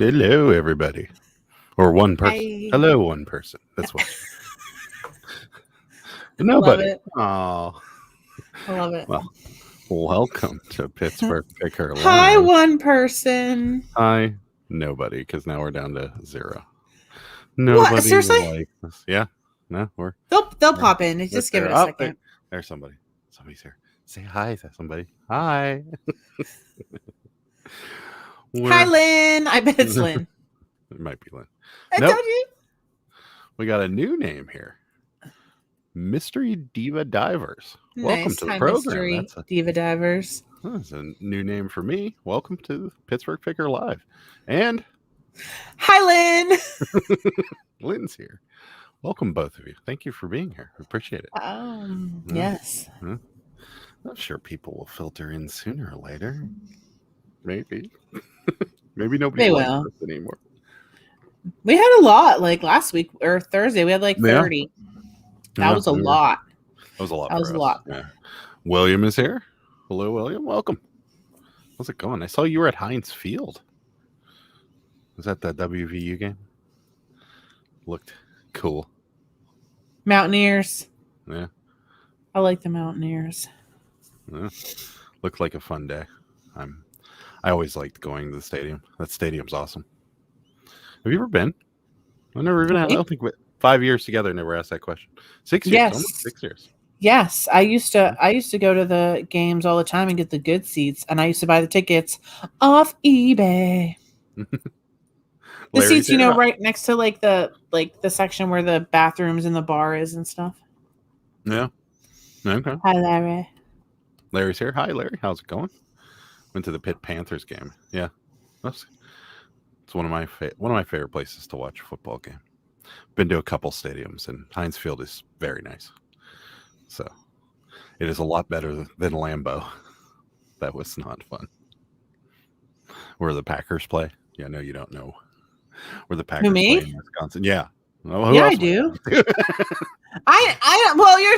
Hello, everybody. Or one person. I Hello, one person. That's what. love Nobody. it. Oh, I love it. well, welcome to Pittsburgh Picker Hi, Live. one person. Hi, nobody, because now we're down to 0. What? Nobody Seriously? likes us. Yeah, no, They'll we're, pop in. we're Just give it there. a Oh, second. there's somebody. Somebody's here. Say hi to somebody. Hi. Hi, We're. Lynn. I bet it's It Lynn. might be Lynn. I Nope. told you. We got a new name here. Mystery Diva Divers. Welcome Nice. to the Hi, program. mystery diva divers. That's a new name for me. Welcome to Pittsburgh Picker Live. And Hi, Lynn. Lynn's here. Welcome, both of you. Thank you for being here. I appreciate it. Yes. I'm sure people will filter in sooner or later. Maybe. Maybe nobody They likes will. us anymore. We had a lot like last week or Thursday. We had like Yeah. 30. That was a we were- lot. That was a lot That for was us. a lot. Yeah. William is here. Hello, William. Welcome. How's it going? I saw you were at Heinz Field. Was that the WVU game? Looked cool. Mountaineers. Yeah. I like the Mountaineers. Yeah. Looked like a fun day. I always liked going to the stadium. That stadium's awesome. Have you ever been? I've never even. I don't think 5 years together. Never asked that question. 6 years. Yes. Almost 6 years. Yes, I used to go to the games all the time and get the good seats, and I used to buy the tickets off eBay. The seats, right next to like the section where the bathrooms and the bar is and stuff. Yeah. Okay. Hi, Larry. Larry's here. Hi, Larry. How's it going? Went to the Pitt Panthers game. Yeah. It's one of my favorite places to watch a football game. Been to a couple stadiums, and Heinz Field is very nice. So it is a lot better than Lambeau. That was not fun. Where the Packers play. Yeah, no, you don't know where the Packers play in Wisconsin. Yeah. Well, yeah, I do.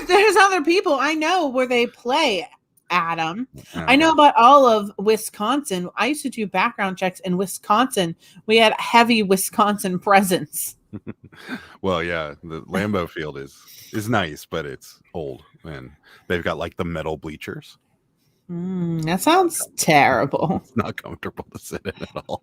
There's other people I know where they play, Adam. Okay. I know about all of Wisconsin. I used to do background checks in Wisconsin. We had heavy Wisconsin presence. Well, yeah, the Lambeau Field is nice, but it's old, and they've got like the metal bleachers. That sounds terrible. It's not comfortable to sit in at all.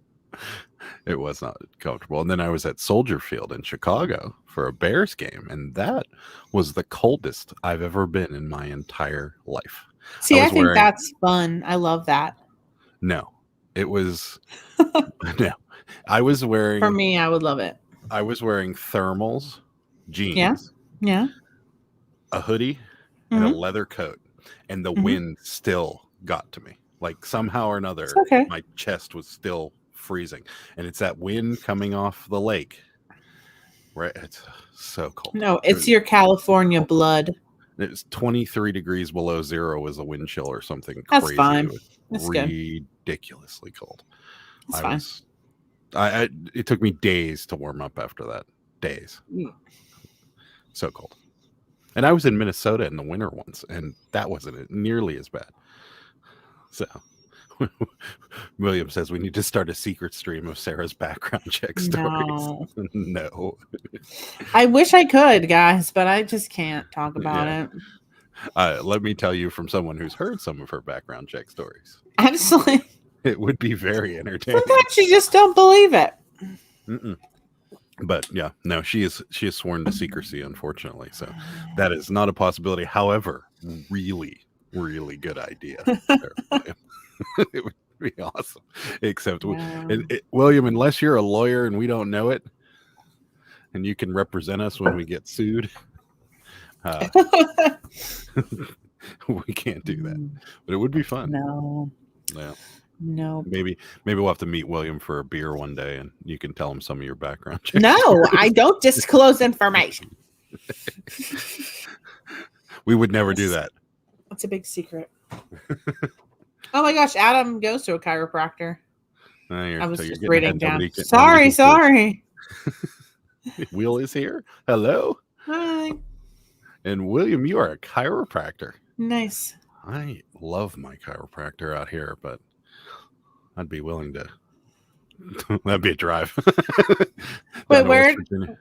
It was not comfortable. And then I was at Soldier Field in Chicago for a Bears game, and that was the coldest I've ever been in my entire life. See, I think that's fun. I love that. No, it was no. I was wearing. For me, I would love it. I was wearing thermals, jeans, yeah, a hoodie, and a leather coat, and the wind still got to me. Like somehow or another, my chest was still freezing, and it's that wind coming off the lake. Right, it's so cold. No, it's your California blood. It's 23 degrees below zero was a wind chill or something That's crazy. Fine. It was That's ridiculously cold. That's fine. It took me days to warm up after that. Days. So cold. And I was in Minnesota in the winter once, and that wasn't nearly as bad. So William says we need to start a secret stream of Sarah's background check stories. No. I wish I could, guys, but I just can't talk about it. Let me tell you from someone who's heard some of her background check stories. Absolutely. It would be very entertaining. Sometimes you just don't believe it. But yeah, no, she is sworn to secrecy, unfortunately. So that is not a possibility. However, really, really good idea. It would be awesome. Except, William, unless you're a lawyer and we don't know it, and you can represent us when we get sued, we can't do that. But it would be fun. No. Yeah. No. Maybe we'll have to meet William for a beer one day, and you can tell him some of your background checks. No, I don't disclose information. We would never do that. That's a big secret. Oh my gosh, Adam goes to a chiropractor. I was just reading down. Sorry. Will is here. Hello. Hi. And William, you are a chiropractor. Nice. I love my chiropractor out here, but I'd be willing to That'd be a drive. Wait, Down to West where? Virginia.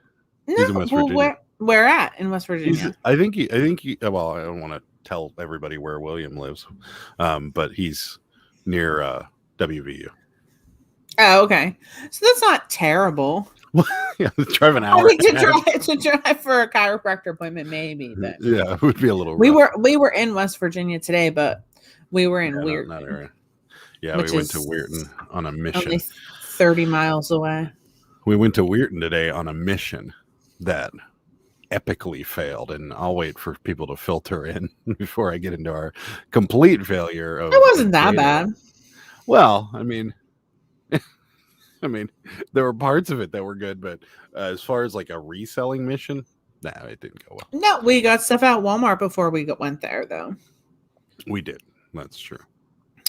No, He's in West well, Virginia. where at in West Virginia? I think he. Well, I don't want to tell everybody where William lives, but he's near WVU. Oh, okay. So that's not terrible. Yeah, drive an I hour. think to drive for a chiropractor appointment, maybe. But Yeah, it would be a little. We rough. were in West Virginia today, but we were in Weirton. Not area. Yeah, we went to Weirton on a mission. Only 30 miles away. We went to Weirton today on a mission that epically failed, and I'll wait for people to filter in before I get into our complete failure of It wasn't that bad. Well, I mean there were parts of it that were good, but as far as like a reselling mission, no, it didn't go well. No, we got stuff at Walmart before we went there, though. We did. That's true.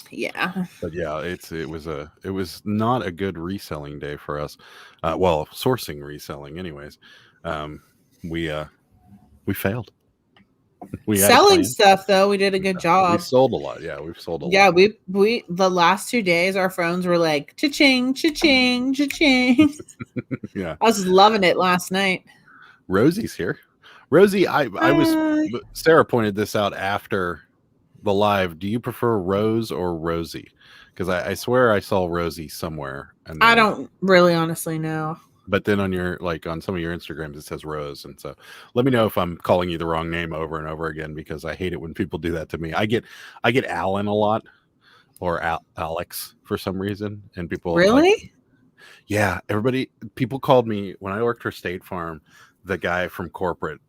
Yeah. But yeah, it was not a good reselling day for us. Well, sourcing reselling anyways. We failed. We selling stuff though, we did a good job. We sold a lot. Yeah, we've sold a lot. Yeah, we the last 2 days our phones were like cha-ching, cha-ching, cha-ching. Yeah. I was loving it last night. Rosie's here. Rosie, I was Sarah pointed this out after the live. Do you prefer Rose or Rosie? Because I swear I saw Rosie somewhere. And I don't really honestly know. But then on some of your Instagrams it says Rose, and so let me know if I'm calling you the wrong name over and over again, because I hate it when people do that to me. I get Alan a lot, or Alex for some reason, and people really. Yeah, people called me when I worked for State Farm, the guy from corporate.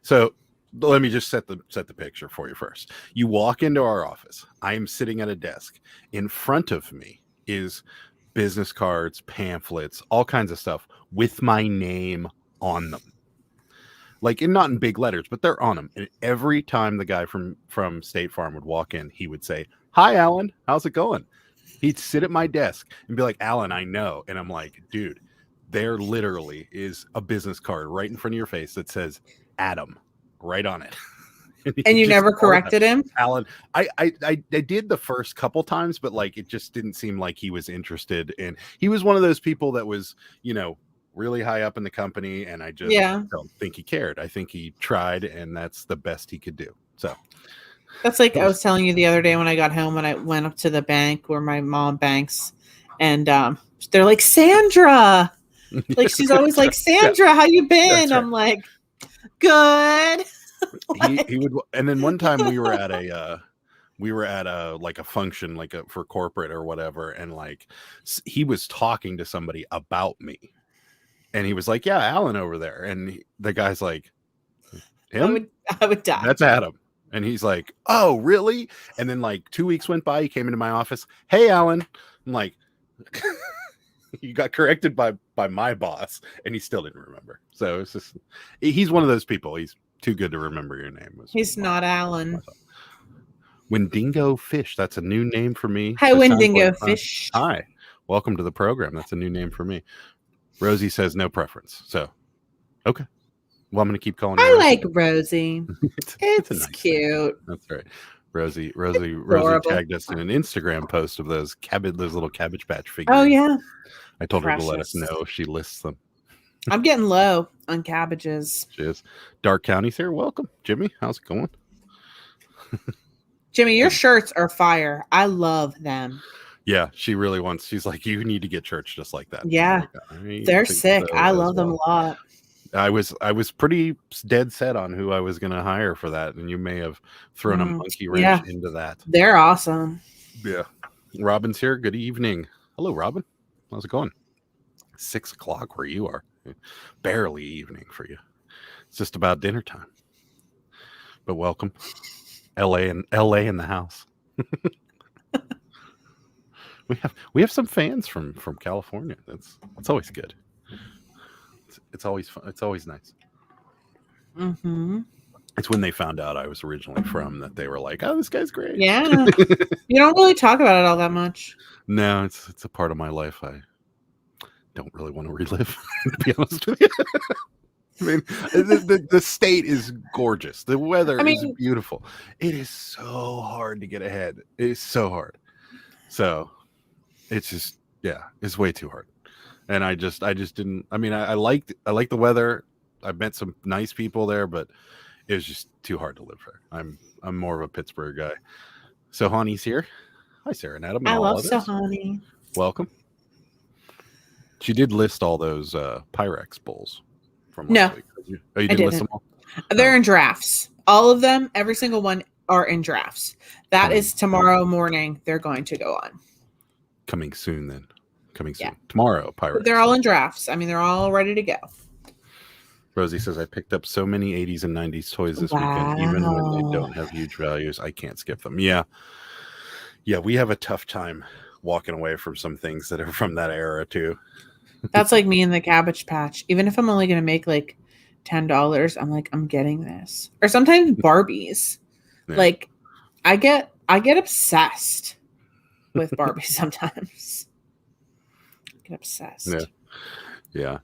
So let me just set the picture for you first. You walk into our office. I am sitting at a desk. In front of me is business cards, pamphlets, all kinds of stuff with my name on them. Not in big letters, but they're on them. And every time the guy from State Farm would walk in, he would say, "Hi, Alan. How's it going?" He'd sit at my desk and be like, "Alan, I know." And I'm like, "Dude, there literally is a business card right in front of your face that says Adam right on it." And you never corrected him? Alan, I did the first couple times, but it just didn't seem like he was interested in. He was one of those people that was, really high up in the company, and I just don't think he cared. I think he tried, and that's the best he could do. So that's like I was telling you the other day when I got home, when I went up to the bank where my mom banks, and they're like, "Sandra," she's always like, "Sandra, how you been?" Right. I'm like, "Good." He would, and then one time we were at a a function for corporate or whatever, and he was talking to somebody about me, and he was like, "Yeah, Alan over there," and the guy's like, "Him? I would die. That's Adam." And he's like, "Oh, really?" And then 2 weeks went by. He came into my office. "Hey, Alan." I'm like, you got corrected by my boss, and he still didn't remember. So it's just, he's one of those people. He's too good to remember your name. He's not Alan. Wendigo Fish. That's a new name for me. Hi, Wendigo Fish. Hi. Welcome to the program. That's a new name for me. Rosie says no preference. So, okay. Well, I'm going to keep calling you Rosie. Like Rosie. it's nice cute. Name. That's right. Rosie tagged us in an Instagram post of those little Cabbage Patch figures. Oh, yeah. I told her to let us know if she lists them. I'm getting low on cabbages. She is. Dark County's here. Welcome, Jimmy. How's it going? Jimmy, your shirts are fire. I love them. Yeah, she really wants. She's like, you need to get shirts just like that. Yeah, they're sick. So I love them a lot. I was pretty dead set on who I was going to hire for that, and you may have thrown a monkey wrench into that. They're awesome. Yeah. Robin's here. Good evening. Hello, Robin. How's it going? 6 o'clock where you are. Barely evening for you. It's just about dinner time. But welcome. LA in the house. we have some fans from California. It's always good. It's always fun. It's always nice. Mm-hmm. It's when they found out I was originally from that they were like, "Oh, this guy's great." Yeah. You don't really talk about it all that much. No, it's a part of my life I don't really want to relive, to be honest with you. I mean, the state is gorgeous. The weather is beautiful. It is so hard to get ahead. It is so hard. So it's just, Yeah, it's way too hard. And I just didn't. I mean, I liked the weather. I met some nice people there, but it was just too hard to live there. I'm more of a Pittsburgh guy. So Honey's here. Hi, Sarah and Adam and I all love others. Sohani. Welcome. She did list all those Pyrex bowls from No, last week. You didn't list them all? They're in drafts. All of them, every single one are in drafts. That is tomorrow morning. They're going to go on. Coming soon then. Coming soon. Yeah. Tomorrow, Pyrex. But they're all in drafts. I mean, they're all ready to go. Rosie says, I picked up so many 80s and 90s toys this weekend, even when they don't have huge values. I can't skip them. Yeah. Yeah, we have a tough time walking away from some things that are from that era, too. That's like me in the Cabbage Patch. Even if I'm only going to make like $10, I'm like, I'm getting this. Or sometimes Barbies. Yeah. Like, I get obsessed with Barbies sometimes. I get obsessed. Yeah.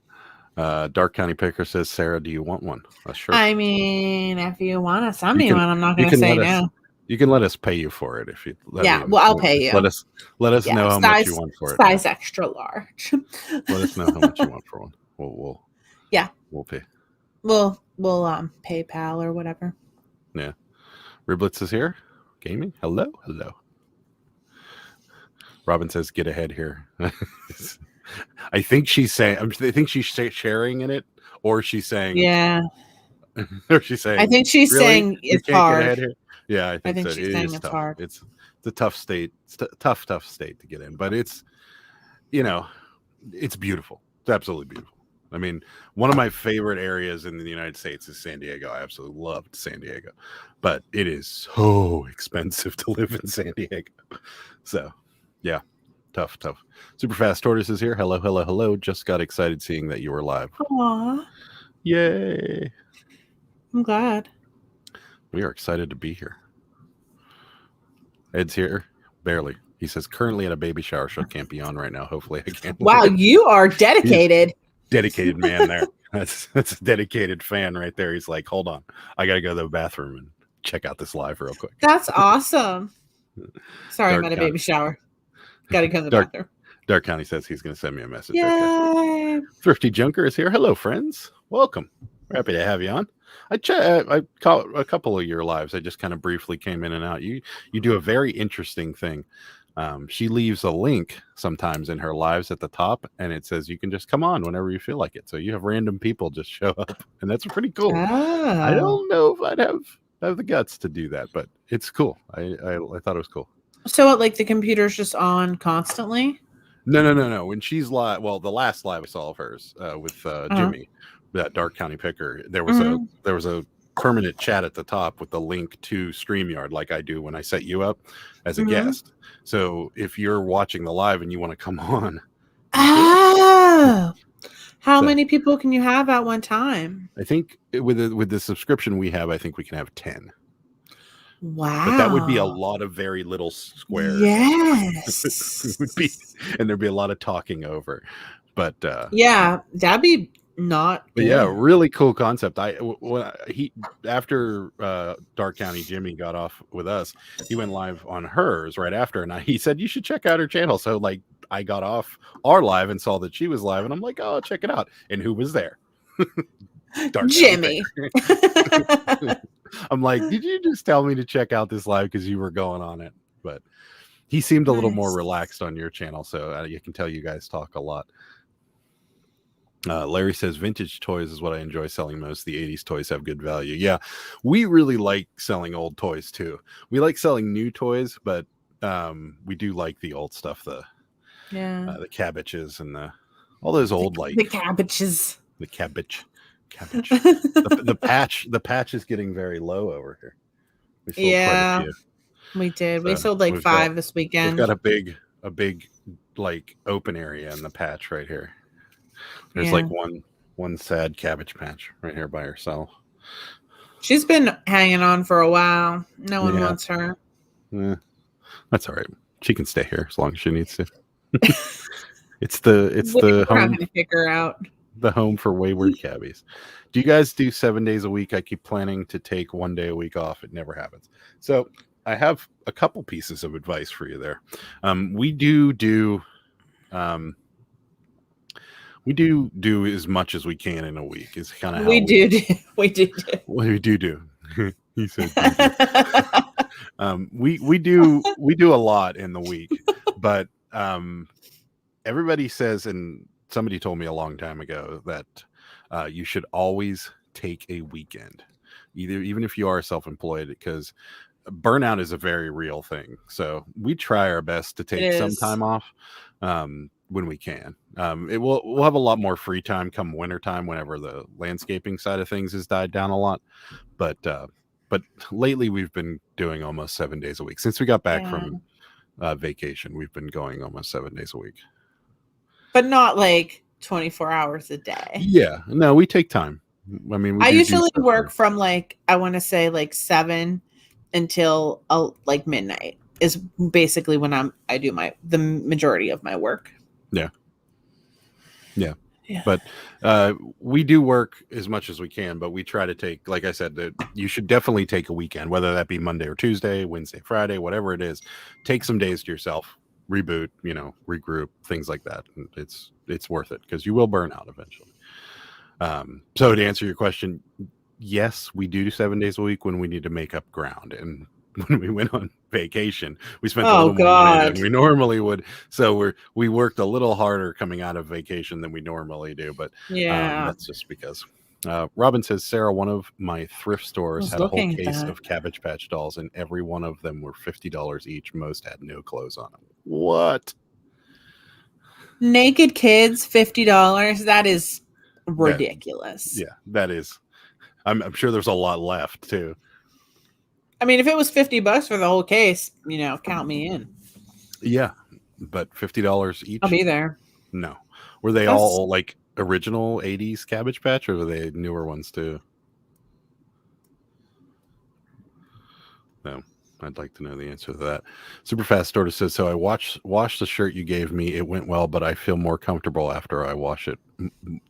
Yeah. Dark County Picker says, Sarah, do you want one? Sure. I mean, if you want to send me one, I'm not going to say no. You can let us pay you for it if you. I'll pay you. Let us know how much you want for it. Size extra large. Let us know how much you want for one. We'll pay. We'll PayPal or whatever. Yeah. Riblets is here. Gaming. Hello. Robin says, get ahead here. I think she's saying. I think she's sharing in it, or she's saying. Yeah. Or she's saying. I think she's saying it's hard. Yeah, I think so. She's saying it's hard. It's a tough state. It's a tough state to get in, but it's, it's beautiful. It's absolutely beautiful. I mean, one of my favorite areas in the United States is San Diego. I absolutely loved San Diego, but it is so expensive to live in San Diego. So, yeah. Tough. Super Fast Tortoise is here. Hello. Just got excited seeing that you were live. Aww. Yay. I'm glad. We are excited to be here. Ed's here. Barely. He says, currently at a baby shower, so can't be on right now. Hopefully I can. Wow, you are dedicated. Dedicated man there. That's a dedicated fan right there. He's like, hold on. I got to go to the bathroom and check out this live real quick. That's awesome. Sorry, I'm at a baby shower. Got to go to the bathroom. Dark County says he's going to send me a message. Yay. Thrifty Junker is here. Hello, friends. Welcome. We're happy to have you on. I caught a couple of your lives. I just kind of briefly came in and out. You do a very interesting thing. She leaves a link sometimes in her lives at the top, and it says you can just come on whenever you feel like it. So you have random people just show up, and that's pretty cool. Oh. I don't know if I'd have the guts to do that, but it's cool. I thought it was cool. So what, like the computer's just on constantly? No. When she's live, well, the last live I saw of hers with Jimmy, that Dark County Picker, there was a permanent chat at the top with the link to StreamYard, like I do when I set you up as a guest. So if you're watching the live and you want to come on, how many people can you have at one time? I think with the subscription we have, I think we can have 10. Wow. But that would be a lot of very little squares. Yes. It would be, and there'd be a lot of talking over. But yeah, that'd be not but good. Yeah, really cool concept. After Dark County Jimmy got off with us, he went live on hers right after, and he said you should check out her channel. So like I got off our live and saw that she was live, and I'm like, oh, check it out. And who was there? Dark Jimmy. I'm like, did you just tell me to check out this live because you were going on it? But he seemed a little more relaxed on your channel, so you can tell you guys talk a lot. Larry says vintage toys is what I enjoy selling most. The 80s toys have good value. Yeah, we really like selling old toys too. We like selling new toys, but we do like the old stuff, the cabbages and all those old the cabbages. The cabbage. the patch is getting very low over here. We sold quite a few. We did. We sold like 5 this weekend. We've got a big like open area in the patch right here. There's like one sad cabbage patch right here by herself. She's been hanging on for a while. No one wants her. Yeah, that's all right. She can stay here as long as she needs to. It's the home. I'm gonna kick her out. The home for wayward cabbies. Do you guys do 7 days a week? I keep planning to take 1 day a week off. It never happens. So I have a couple pieces of advice for you there. We do We do as much as we can in a week. Is kind of how we do. We do. What we do. He said, we do a lot in the week, but everybody says, and somebody told me a long time ago that you should always take a weekend, even if you are self-employed, because burnout is a very real thing. So we try our best to take some time off when we can. We'll have a lot more free time come wintertime, whenever the landscaping side of things has died down a lot. But lately we've been doing almost 7 days a week since we got back from vacation. We've been going almost 7 days a week, but not like 24 hours a day. Yeah, no, we take time. I mean, I usually work from I want to say 7 until like midnight is basically when I do the majority of my work. Yeah. But we do work as much as we can, but we try to take, like I said, you should definitely take a weekend, whether that be Monday or Tuesday, Wednesday, Friday, whatever it is. Take some days to yourself, reboot, regroup, things like that. And it's worth it, because you will burn out eventually. So to answer your question, yes, we do 7 days a week when we need to make up ground. And when we went on vacation, we spent a little more money than we normally would. So we worked a little harder coming out of vacation than we normally do. But that's just because. Robin says, Sarah, one of my thrift stores had a whole case of Cabbage Patch dolls, and every one of them were $50 each. Most had no clothes on them. What? Naked kids, $50? That is ridiculous. That is. I'm sure there's a lot left too. I mean, if it was $50 for the whole case, count me in. Yeah, but $50 each. I'll be there. No, were they all like original 80s Cabbage Patch, or were they newer ones too? No, I'd like to know the answer to that. Superfast Storter says, so I washed the shirt you gave me. It went well, but I feel more comfortable after I wash it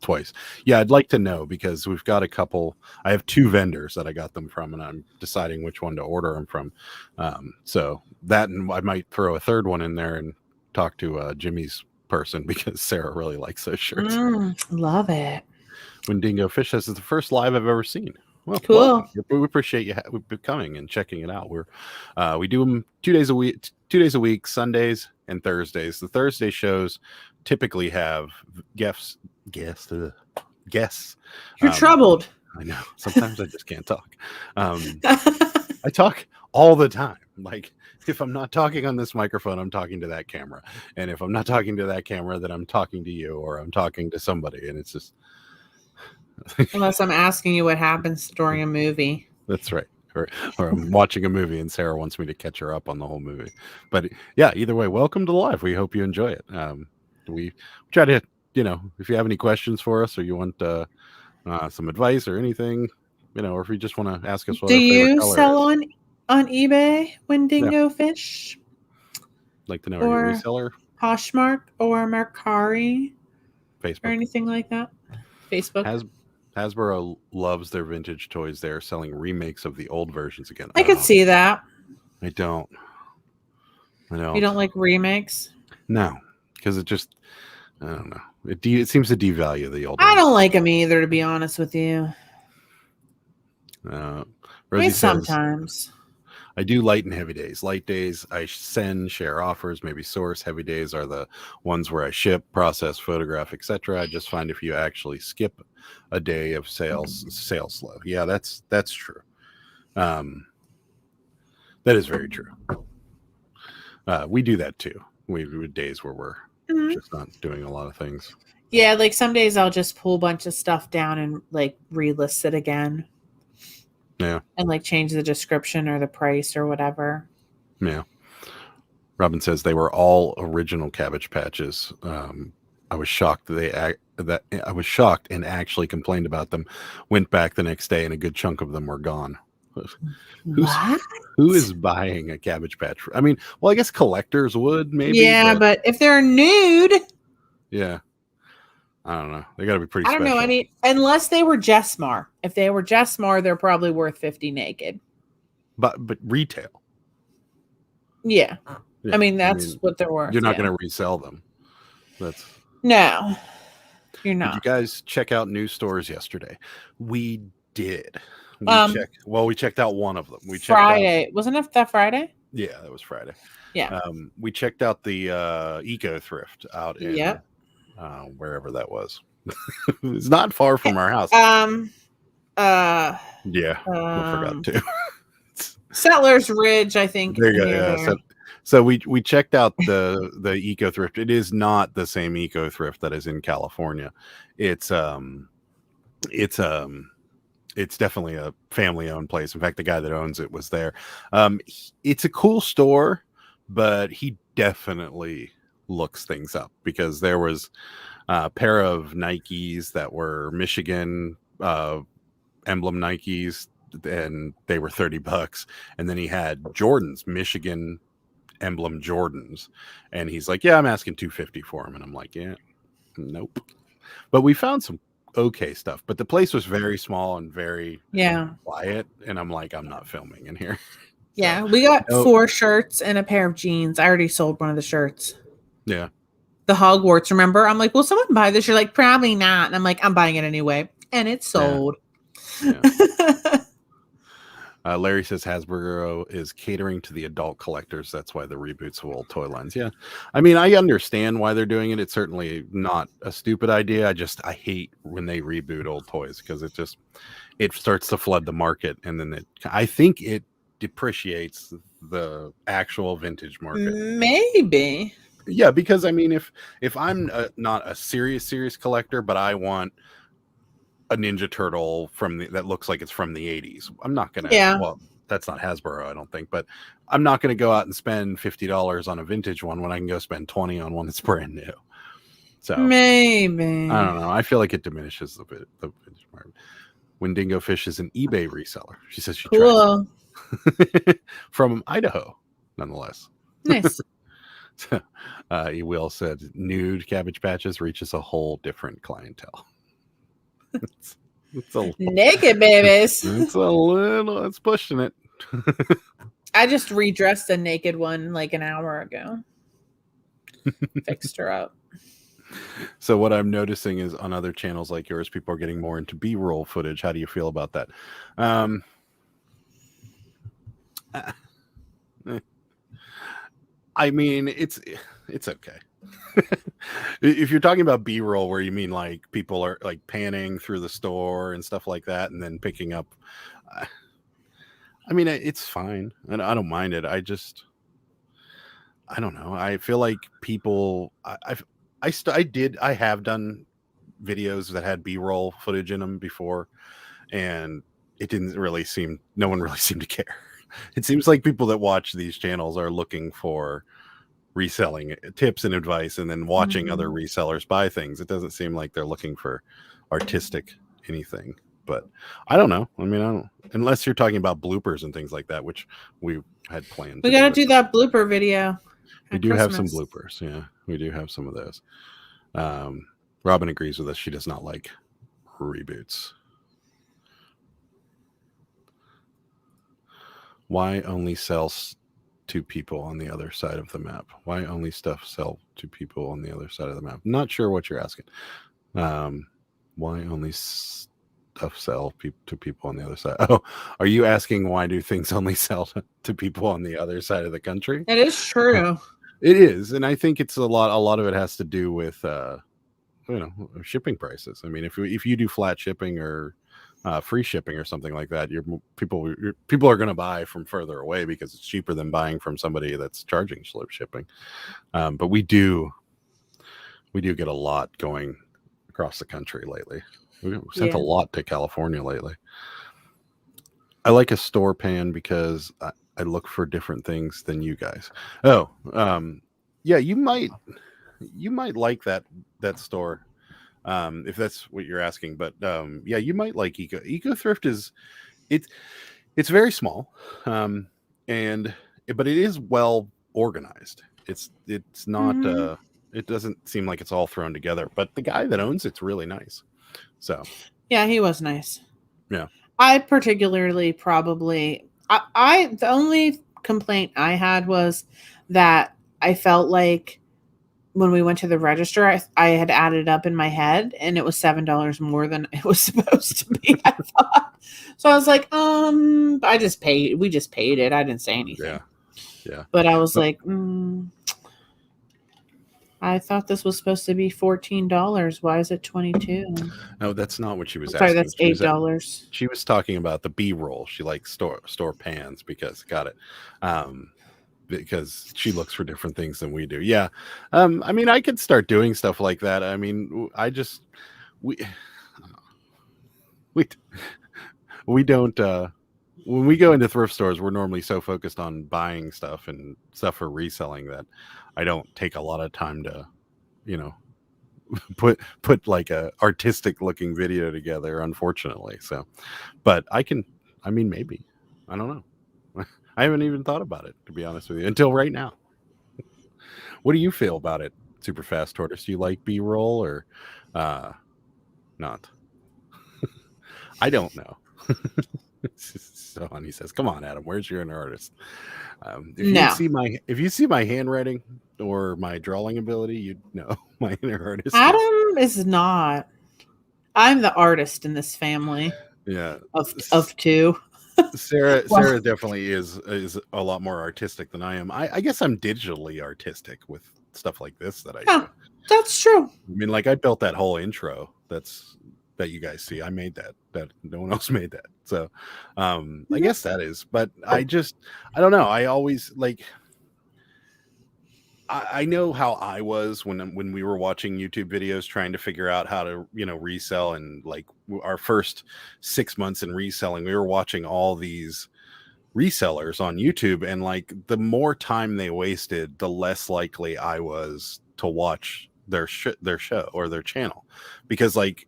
twice. Yeah, I'd like to know, because we've got I have 2 vendors that I got them from, and I'm deciding which one to order them from. So that, and I might throw a third one in there and talk to Jimmy's person, because Sarah really likes those shirts. Love it. When Dingo Fish says, it's the first live I've ever seen. Well, cool. We appreciate you coming and checking it out. We do them 2 days a week, Sundays and Thursdays. The Thursday shows typically have guests. You're troubled. I know. Sometimes I just can't talk. I talk all the time. Like, if I'm not talking on this microphone, I'm talking to that camera. And if I'm not talking to that camera, then I'm talking to you, or I'm talking to somebody. And it's just... Unless I'm asking you what happens during a movie. That's right. Or I'm watching a movie and Sarah wants me to catch her up on the whole movie. But yeah, either way, welcome to the live. We hope you enjoy it. We try to, if you have any questions for us, or you want some advice or anything, or if you just want to ask us what do you sell on eBay when Dingo Fish? Like to know, are you a reseller? Poshmark or Mercari? Facebook. Or anything like that? Facebook. Hasbro loves their vintage toys. They're selling remakes of the old versions again. I could see that. I don't. You don't like remakes? No, because it just, I don't know. It seems to devalue the old. I don't like them either, to be honest with you. Rosie says, sometimes. I do light and heavy days. Light days, I share offers, maybe source. Heavy days are the ones where I ship, process, photograph, etc. I just find if you actually skip a day of sales slow. Yeah, that's true. That is very true. We do that too. We have days where we're just not doing a lot of things. Yeah, like some days I'll just pull a bunch of stuff down and like relist it again. Yeah. And like change the description or the price or whatever. Yeah. Robin says they were all original Cabbage Patches. I was shocked I was shocked and actually complained about them. Went back the next day and a good chunk of them were gone. Who is buying a Cabbage Patch? I mean, well, I guess collectors would maybe. Yeah, but if they're nude. Yeah. I don't know. They got to be pretty special. I don't know. I mean, unless they were Jessmar. If they were Jessmar, they're probably worth $50 naked. But retail. Yeah. I mean, that's what they're worth. You're not going to resell them. No, you're Did you not. guys check out new stores yesterday? We did. We checked out one of them. We checked out. Friday. Wasn't it that Friday? Yeah, that was Friday. Yeah. We checked out the Eco Thrift out in Yep. wherever that was. It's not far from our house. Yeah, I forgot to. Settlers Ridge, I think. There you go. Near Yeah. there. So we checked out the Eco Thrift. It is not the same Eco Thrift that is in California. It's definitely a family owned place. In fact, the guy that owns it was there. It's a cool store, but he definitely looks things up, because there was a pair of Nikes that were Michigan emblem Nikes, and they were $30. And then he had Jordans, Michigan emblem Jordans, and he's like, yeah, I'm asking $250 for them. And I'm like, yeah, nope. But we found some okay stuff, but the place was very small and very quiet, and I'm like, I'm not filming in here. Yeah, we got 4 shirts and a pair of jeans. I already sold one of the shirts. Yeah. The Hogwarts, remember? I'm like, will someone buy this? You're like, probably not. And I'm like, I'm buying it anyway. And it's sold. Yeah. Larry says Hasbro is catering to the adult collectors. That's why the reboots of old toy lines. Yeah. I mean, I understand why they're doing it. It's certainly not a stupid idea. I hate when they reboot old toys, because it starts to flood the market, and then I think it depreciates the actual vintage market. Maybe. Yeah, because I mean, if I'm not a serious collector, but I want a Ninja Turtle that looks like it's from the 80s, I'm not gonna. Yeah. Well, that's not Hasbro, I don't think, but I'm not gonna go out and spend $50 on a vintage one when I can go spend $20 on one that's brand new. So maybe, I don't know. I feel like it diminishes the vintage market. Windingo Fish is an eBay reseller. She says she tried from Idaho, nonetheless. Nice. Will said nude Cabbage Patches reaches a whole different clientele. it's naked babies. It's pushing it. I just redressed a naked one like an hour ago. Fixed her up. So what I'm noticing is on other channels like yours, people are getting more into B-roll footage. How do you feel about that? I mean, it's okay. If you're talking about B-roll where you mean like people are like panning through the store and stuff like that and then picking up, I mean, it's fine, and I don't mind it. I don't know. I feel like people, I have done videos that had B-roll footage in them before, and no one really seemed to care. It seems like people that watch these channels are looking for reselling tips and advice, and then watching other resellers buy things. It doesn't seem like they're looking for artistic anything, but I don't know. I mean, unless you're talking about bloopers and things like that, which we had planned. We got to do that blooper video. We do have some bloopers. Yeah, we do have some of those. Robin agrees with us. She does not like reboots. Why only sell to people on the other side of the map? Why only stuff sell to people on the other side of the map? Not sure what you're asking. Why only stuff sell to people on the other side? Oh, are you asking why do things only sell to people on the other side of the country? It is true. It is, and I think it's a lot of it has to do with shipping prices. I mean, if you do flat shipping or free shipping or something like that, people are going to buy from further away because it's cheaper than buying from somebody that's charging shipping. But we do get a lot going across the country lately. We've sent a lot to California lately. I like a store pan because I look for different things than you guys. Oh, yeah, you might like that store. If that's what you're asking, but yeah, you might like Eco Thrift it's very small, but it is well organized. It's not it doesn't seem like it's all thrown together, but the guy that owns it's really nice. So yeah, he was nice. Yeah, I particularly the only complaint I had was that I felt like when we went to the register, I had added up in my head, and it was $7 more than it was supposed to be. I thought so. I was like, I just paid. We just paid it. I didn't say anything. Yeah. But I was like, I thought this was supposed to be $14. Why is it $22? No, that's not what she was Sorry, asking. that's $8. She was talking about the B-roll. She likes store pans because because she looks for different things than we do. Yeah. I mean, I could start doing stuff like that. I mean, we don't when we go into thrift stores, we're normally so focused on buying stuff and stuff for reselling that I don't take a lot of time to, put like a artistic looking video together, unfortunately. So, but maybe, I don't know. I haven't even thought about it, to be honest with you, until right now. What do you feel about it, Super Fast Tortoise? Do you like B-roll or not? I don't know. So Honey says, "Come on, Adam, where's your inner artist?" If you see my handwriting or my drawing ability, you'd know my inner artist. Adam is not. I'm the artist in this family. Yeah, of two. Sarah definitely is a lot more artistic than I am. I guess I'm digitally artistic with stuff like this that I do. That's true. I mean, like I built that whole intro that you guys see. I made that no one else made that. So I guess that is, but I don't know. I always like, I know how I was when we were watching YouTube videos trying to figure out how to, resell, and like our first 6 months in reselling, we were watching all these resellers on YouTube, and like the more time they wasted, the less likely I was to watch their show or their channel, because like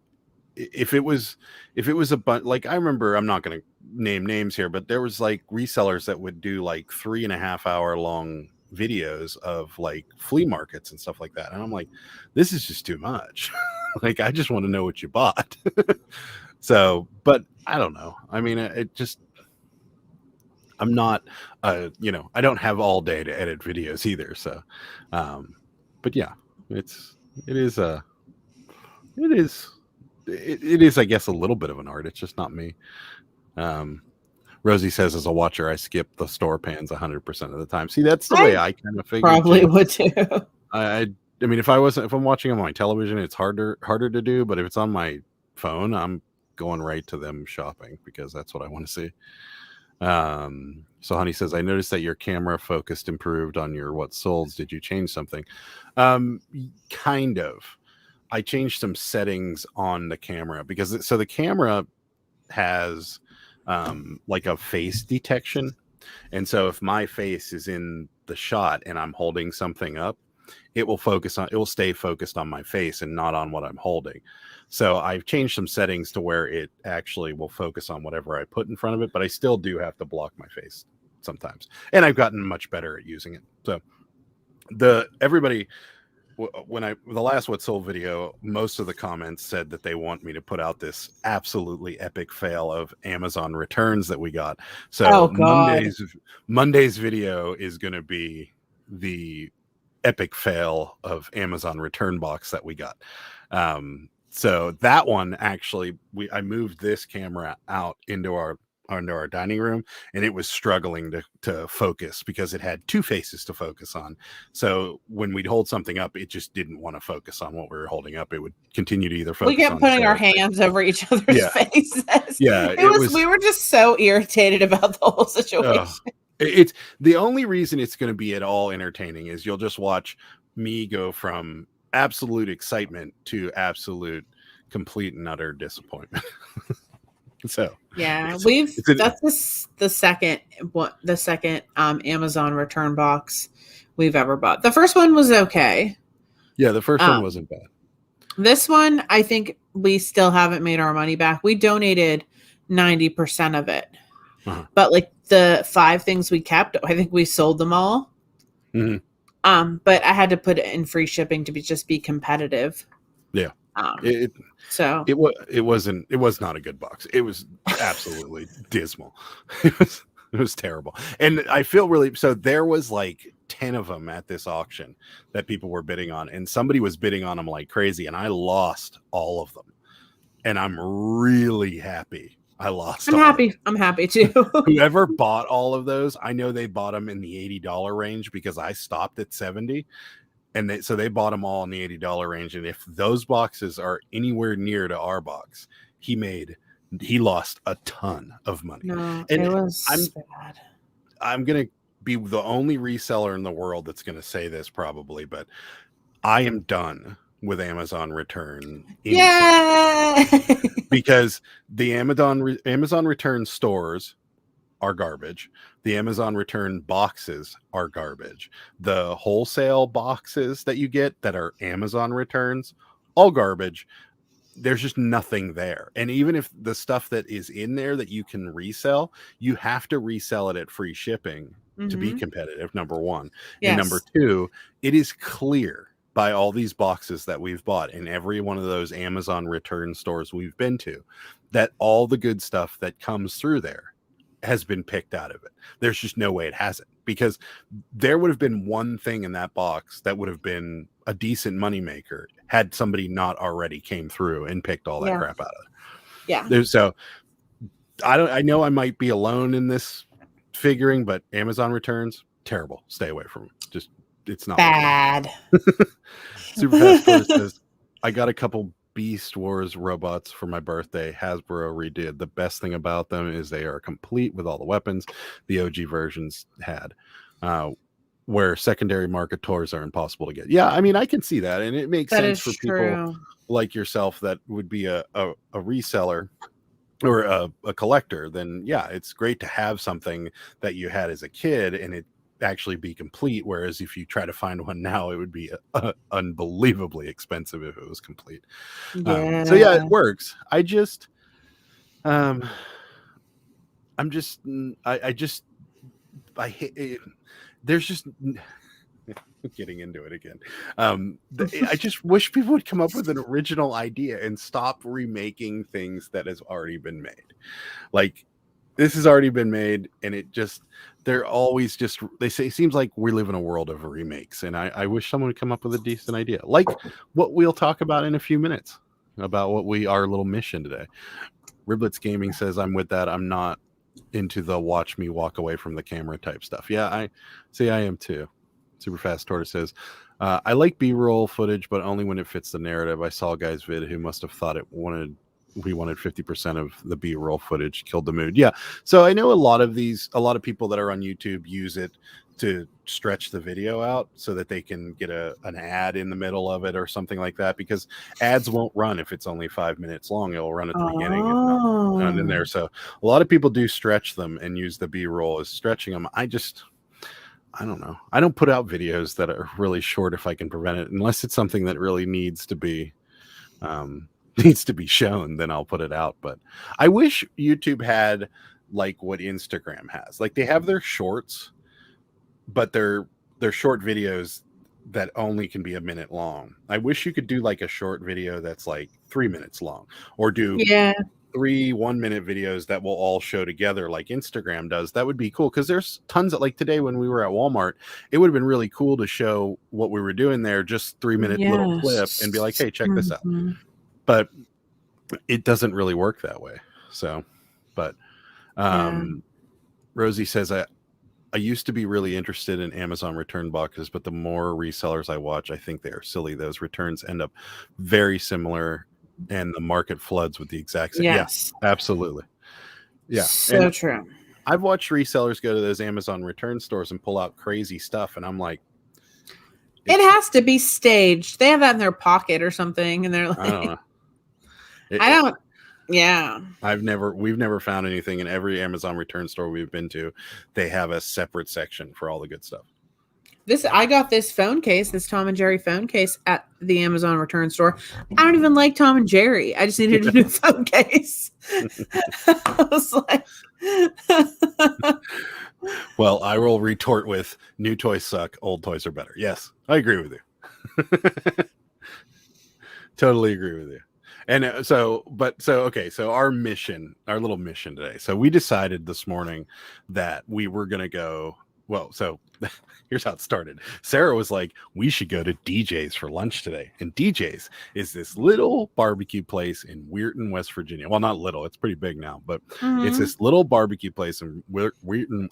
if it was a bunch, like I remember, I'm not going to name names here, but there was like resellers that would do like 3.5 hour long videos of like flea markets and stuff like that, and I'm like, this is just too much. Like I just want to know what you bought. So, but I don't know, I mean, I'm not I don't have all day to edit videos either, so but yeah, it is I guess a little bit of an art. It's just not me. Rosie says, as a watcher, I skip the store pans 100% of the time. See, that's the way I kind of figure. Probably would too. I mean, if I'm watching on my television, it's harder to do. But if it's on my phone, I'm going right to them shopping because that's what I want to see. So Honey says, I noticed that your camera focused improved on your what solds. Did you change something? Kind of. I changed some settings on the camera because the camera has like a face detection, and so if my face is in the shot and I'm holding something up, it will stay focused on my face and not on what I'm holding. So I've changed some settings to where it actually will focus on whatever I put in front of it, but I still do have to block my face sometimes, and I've gotten much better at using it. So the last What Sold video, most of the comments said that they want me to put out this absolutely epic fail of Amazon returns that we got. So Monday's video is going to be the epic fail of Amazon return box that we got. So that one, actually, I moved this camera out into our dining room, and it was struggling to focus because it had two faces to focus on. So when we'd hold something up, it just didn't want to focus on what we were holding up. It would continue to either focus. We kept putting our hands over each other's faces. Yeah, we were just so irritated about the whole situation. It's the only reason it's going to be at all entertaining is you'll just watch me go from absolute excitement to absolute complete and utter disappointment. So yeah, that's the second Amazon return box we've ever bought. The first one was okay. Yeah, the first one wasn't bad. This one, I think we still haven't made our money back. We donated 90% of it, but like the 5 things we kept, I think we sold them all. Mm-hmm. But I had to put it in free shipping to be competitive. Yeah. It was not a good box. It was absolutely dismal. It was terrible. And I feel really, so there was like 10 of them at this auction that people were bidding on, and somebody was bidding on them like crazy, and I lost all of them. And I'm really happy I lost. I'm happy too. Whoever bought all of those, I know they bought them in the $80 range because I stopped at 70, and so they bought them all in the $80 range. And if those boxes are anywhere near to our box, he lost a ton of money. No, and it was bad. I'm gonna be the only reseller in the world that's gonna say this probably, but I am done with Amazon return. Yeah. Because the Amazon return stores are garbage. The Amazon return boxes are garbage. The wholesale boxes that you get that are Amazon returns, all garbage. There's just nothing there. And even if the stuff that is in there that you can resell, you have to resell it at free shipping to be competitive, number one. Yes. And number two, it is clear by all these boxes that we've bought in every one of those Amazon return stores we've been to, that all the good stuff that comes through there has been picked out of it. There's just no way it hasn't, because there would have been one thing in that box that would have been a decent moneymaker had somebody not already came through and picked all that crap out of it. Yeah. So I know I might be alone in this figuring, but Amazon returns, terrible. Stay away from them. Just, it's not bad. Super Fast Tour says, I got a couple Beast Wars robots for my birthday. Hasbro redid. The best thing about them is they are complete with all the weapons the OG versions had, where secondary market tours are impossible to get. Yeah, I mean, I can see that, and it makes sense for people like yourself that would be a reseller or a collector. Then yeah, it's great to have something that you had as a kid and it actually be complete, whereas if you try to find one now, it would be unbelievably expensive if it was complete. So yeah, it works. I hate it. There's just getting into it again. I just wish people would come up with an original idea and stop remaking things that has already been made. Like, this has already been made, and they're always just, they say, it seems like we live in a world of remakes, and I wish someone would come up with a decent idea, like what we'll talk about in a few minutes, about our little mission today. Riblets Gaming says, I'm with that. I'm not into the watch me walk away from the camera type stuff. Yeah, I am too. Super Fast Tortoise says, I like B-roll footage, but only when it fits the narrative. I saw a guy's vid who must have thought we wanted 50% of the B-roll footage, killed the mood. Yeah. So I know a lot of people that are on YouTube use it to stretch the video out so that they can get an ad in the middle of it or something like that, because ads won't run if it's only 5 minutes long. It'll run at the beginning and not in there. So a lot of people do stretch them and use the B-roll as stretching them. I don't know. I don't put out videos that are really short if I can prevent it, unless it's something that really needs to be shown, then I'll put it out. But I wish YouTube had like what Instagram has. Like, they have their shorts, but they're short videos that only can be a minute long. I wish you could do like a short video that's like 3 minutes long, or do 3 1-minute videos that will all show together like Instagram does. That would be cool, because there's tons of, like today when we were at Walmart, it would have been really cool to show what we were doing there, just 3-minute little clip, and be like, hey, check this out. But it doesn't really work that way. So, but Rosie says, I used to be really interested in Amazon return boxes, but the more resellers I watch, I think they are silly. Those returns end up very similar, and the market floods with the exact same. Yes, yeah, absolutely. Yeah, so true. I've watched resellers go to those Amazon return stores and pull out crazy stuff, and I'm like, it has to be staged. They have that in their pocket or something, and they're like, I don't know. Yeah. We've never found anything in every Amazon return store we've been to. They have a separate section for all the good stuff. I got this phone case, this Tom and Jerry phone case at the Amazon return store. I don't even like Tom and Jerry. I just needed a new phone case. I was like, well, I will retort with, new toys suck, old toys are better. Yes, I agree with you. Totally agree with you. And okay, so our little mission today. So we decided this morning that we were going to go well, so here's how it started. Sarah was like, we should go to DJ's for lunch today. And DJ's is this little barbecue place in Weirton, West Virginia. Well, not little, it's pretty big now, but it's this little barbecue place in Weirton,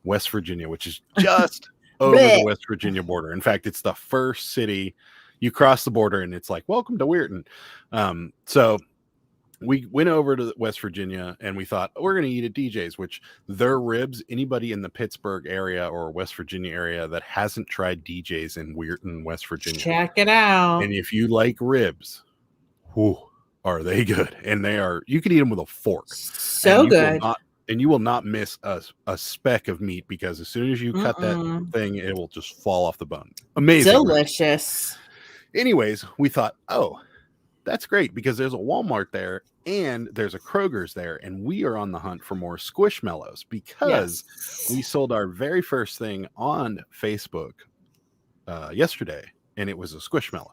West Virginia, which is just over the West Virginia border. In fact, it's the first city you cross the border and it's like, welcome to Weirton. So we went over to West Virginia and we thought we're going to eat at DJ's, which their ribs, anybody in the Pittsburgh area or West Virginia area that hasn't tried DJ's in Weirton, West Virginia, check it out. And if you like ribs, whew, are they good? And they are, you can eat them with a fork. So good. And you will not miss a speck of meat because as soon as you cut that thing, it will just fall off the bone. Amazing. Delicious. Anyways, we thought, oh, that's great because there's a Walmart there and there's a Kroger's there. And we are on the hunt for more Squish Mellows because we sold our very first thing on Facebook yesterday and it was a Squishmallow.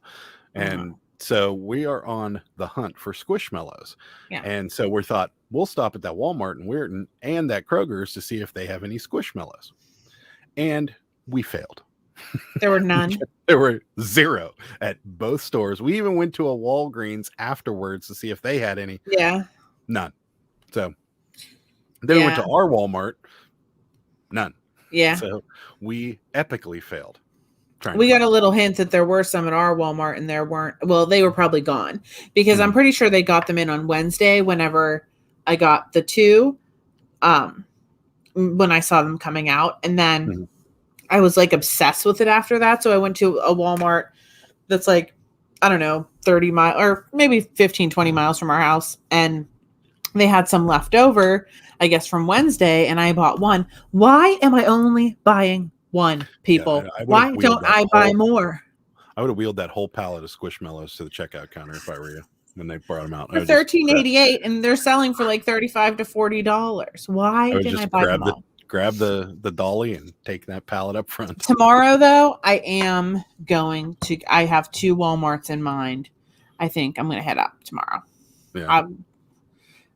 And so we are on the hunt for Squishmallows. Yeah. And so we thought we'll stop at that Walmart in Weirton and that Kroger's to see if they have any Squishmallows. And we failed. There were none. There were zero at both stores. We even went to a Walgreens afterwards to see if they had any. Yeah. None. So then we went to our Walmart. None. Yeah. So we epically failed. We got a little hint that there were some at our Walmart and there weren't. Well, they were probably gone because I'm pretty sure they got them in on Wednesday whenever I got the two when I saw them coming out. And then I was like obsessed with it after that. So I went to a Walmart that's like, I don't know, 30 miles or maybe 15, 20 miles from our house. And they had some left over, I guess, from Wednesday. And I bought one. Why am I only buying one, people? Yeah, why don't I buy more? I would have wheeled that whole pallet of Squishmallows to the checkout counter if I were you when they brought them out. For $13.88 and they're selling for like $35 to $40. Why didn't I buy them all? Grab the dolly and take that pallet up front. Tomorrow, though, I have two Walmarts in mind. I think I'm going to head up tomorrow. Yeah.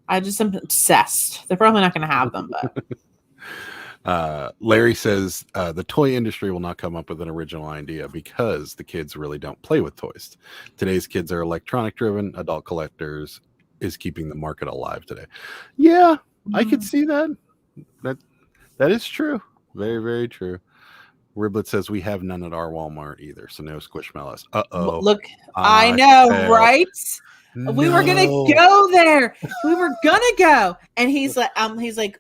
I just am obsessed. They're probably not going to have them, but. Larry says the toy industry will not come up with an original idea because the kids really don't play with toys. Today's kids are electronic driven. Adult collectors is keeping the market alive today. Yeah, I could see that. That is true. Very, very true. Riblet says we have none at our Walmart either, so no Squishmallows. Uh-oh. Look, I know, right? No. We were gonna go there. We were gonna go, and he's like,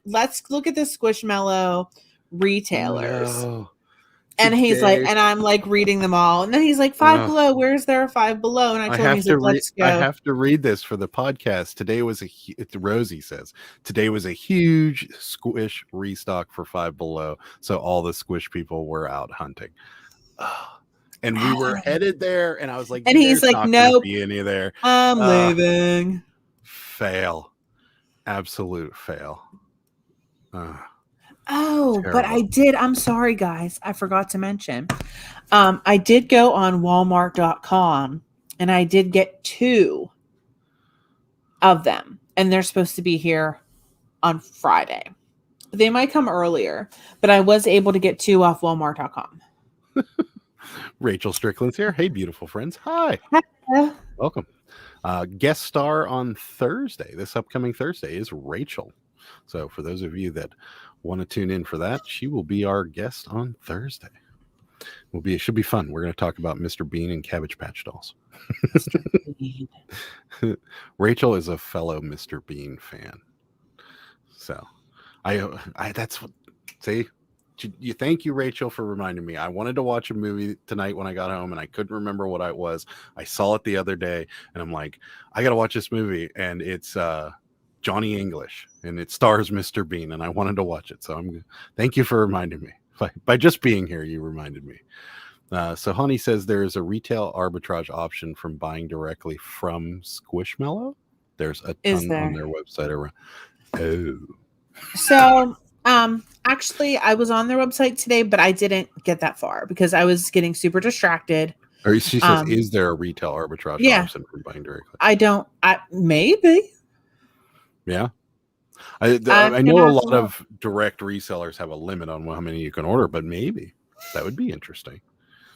let's look at the Squishmallow retailers. No. And he's like, and I'm like reading them all, and then he's like, Five Below. Where's there a Five Below? And I told him, he's like, let's go. I have to read this for the podcast. Today was Rosie says today was a huge Squish restock for Five Below, so all the Squish people were out hunting. And we were headed there, and I was like, and he's like, nope, be any there. I'm leaving. Fail, absolute fail. Terrible. But I did. I'm sorry, guys. I forgot to mention. I did go on Walmart.com, and I did get two of them, and they're supposed to be here on Friday. They might come earlier, but I was able to get two off Walmart.com. Rachel Strickland's here. Hey, beautiful friends. Hi. Hello. Welcome. Guest star on Thursday. This upcoming Thursday is Rachel. So for those of you that want to tune in for that, she will be our guest on Thursday. It should be fun. We're going to talk about Mr. Bean and Cabbage Patch Dolls. Rachel is a fellow Mr. Bean fan. So that's what, see, you thank you, Rachel, for reminding me. I wanted to watch a movie tonight when I got home and I couldn't remember what it was. I saw it the other day and I'm like, I got to watch this movie, and it's Johnny English and it stars Mr. Bean, and I wanted to watch it. So thank you for reminding me. By just being here, you reminded me. So Honey says there is a retail arbitrage option from buying directly from Squishmallow. There's a ton on their website around. Oh. So actually I was on their website today, but I didn't get that far because I was getting super distracted. Or she says, is there a retail arbitrage option from buying directly? Maybe. Yeah. I know a lot of direct resellers have a limit on how many you can order, but maybe that would be interesting.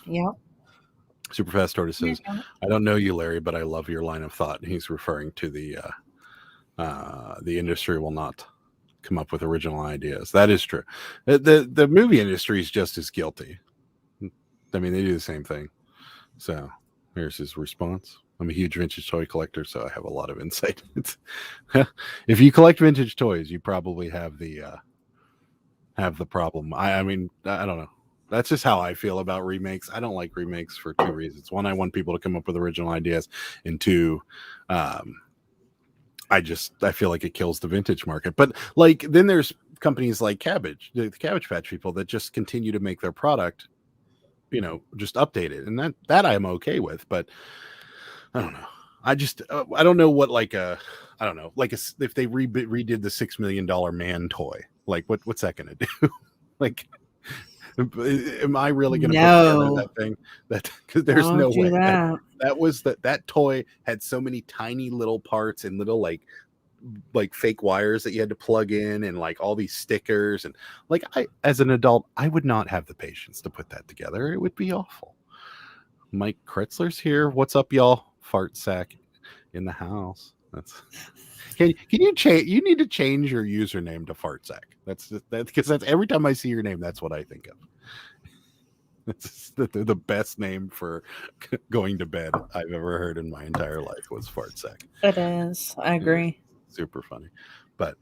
Yeah. Superfast Tortoise says, "I don't know you, Larry, but I love your line of thought." He's referring to the industry will not come up with original ideas. That is true. The movie industry is just as guilty. I mean, they do the same thing. So here's his response. I'm a huge vintage toy collector, so I have a lot of insight. If you collect vintage toys, you probably have the problem. I mean, I don't know. That's just how I feel about remakes. I don't like remakes for two reasons. One, I want people to come up with original ideas, and two, I feel like it kills the vintage market. But like, then there's companies like the Cabbage Patch people that just continue to make their product, just update it, and that I'm okay with. But I don't know. I don't know what I don't know, if they redid the $6 million man toy, like what's that gonna do? Like, am I really gonna put together that thing? Because there's no way that toy had so many tiny little parts and little like fake wires that you had to plug in, and like all these stickers, and like, as an adult, I would not have the patience to put that together. It would be awful. Mike Kretzler's here. What's up, y'all? Fart sack in the house. Can you change? You need to change your username to Fart sack. That's because that's every time I see your name, that's what I think of. It's the best name for going to bed I've ever heard in my entire life was Fart sack. It is. I agree. Super funny. But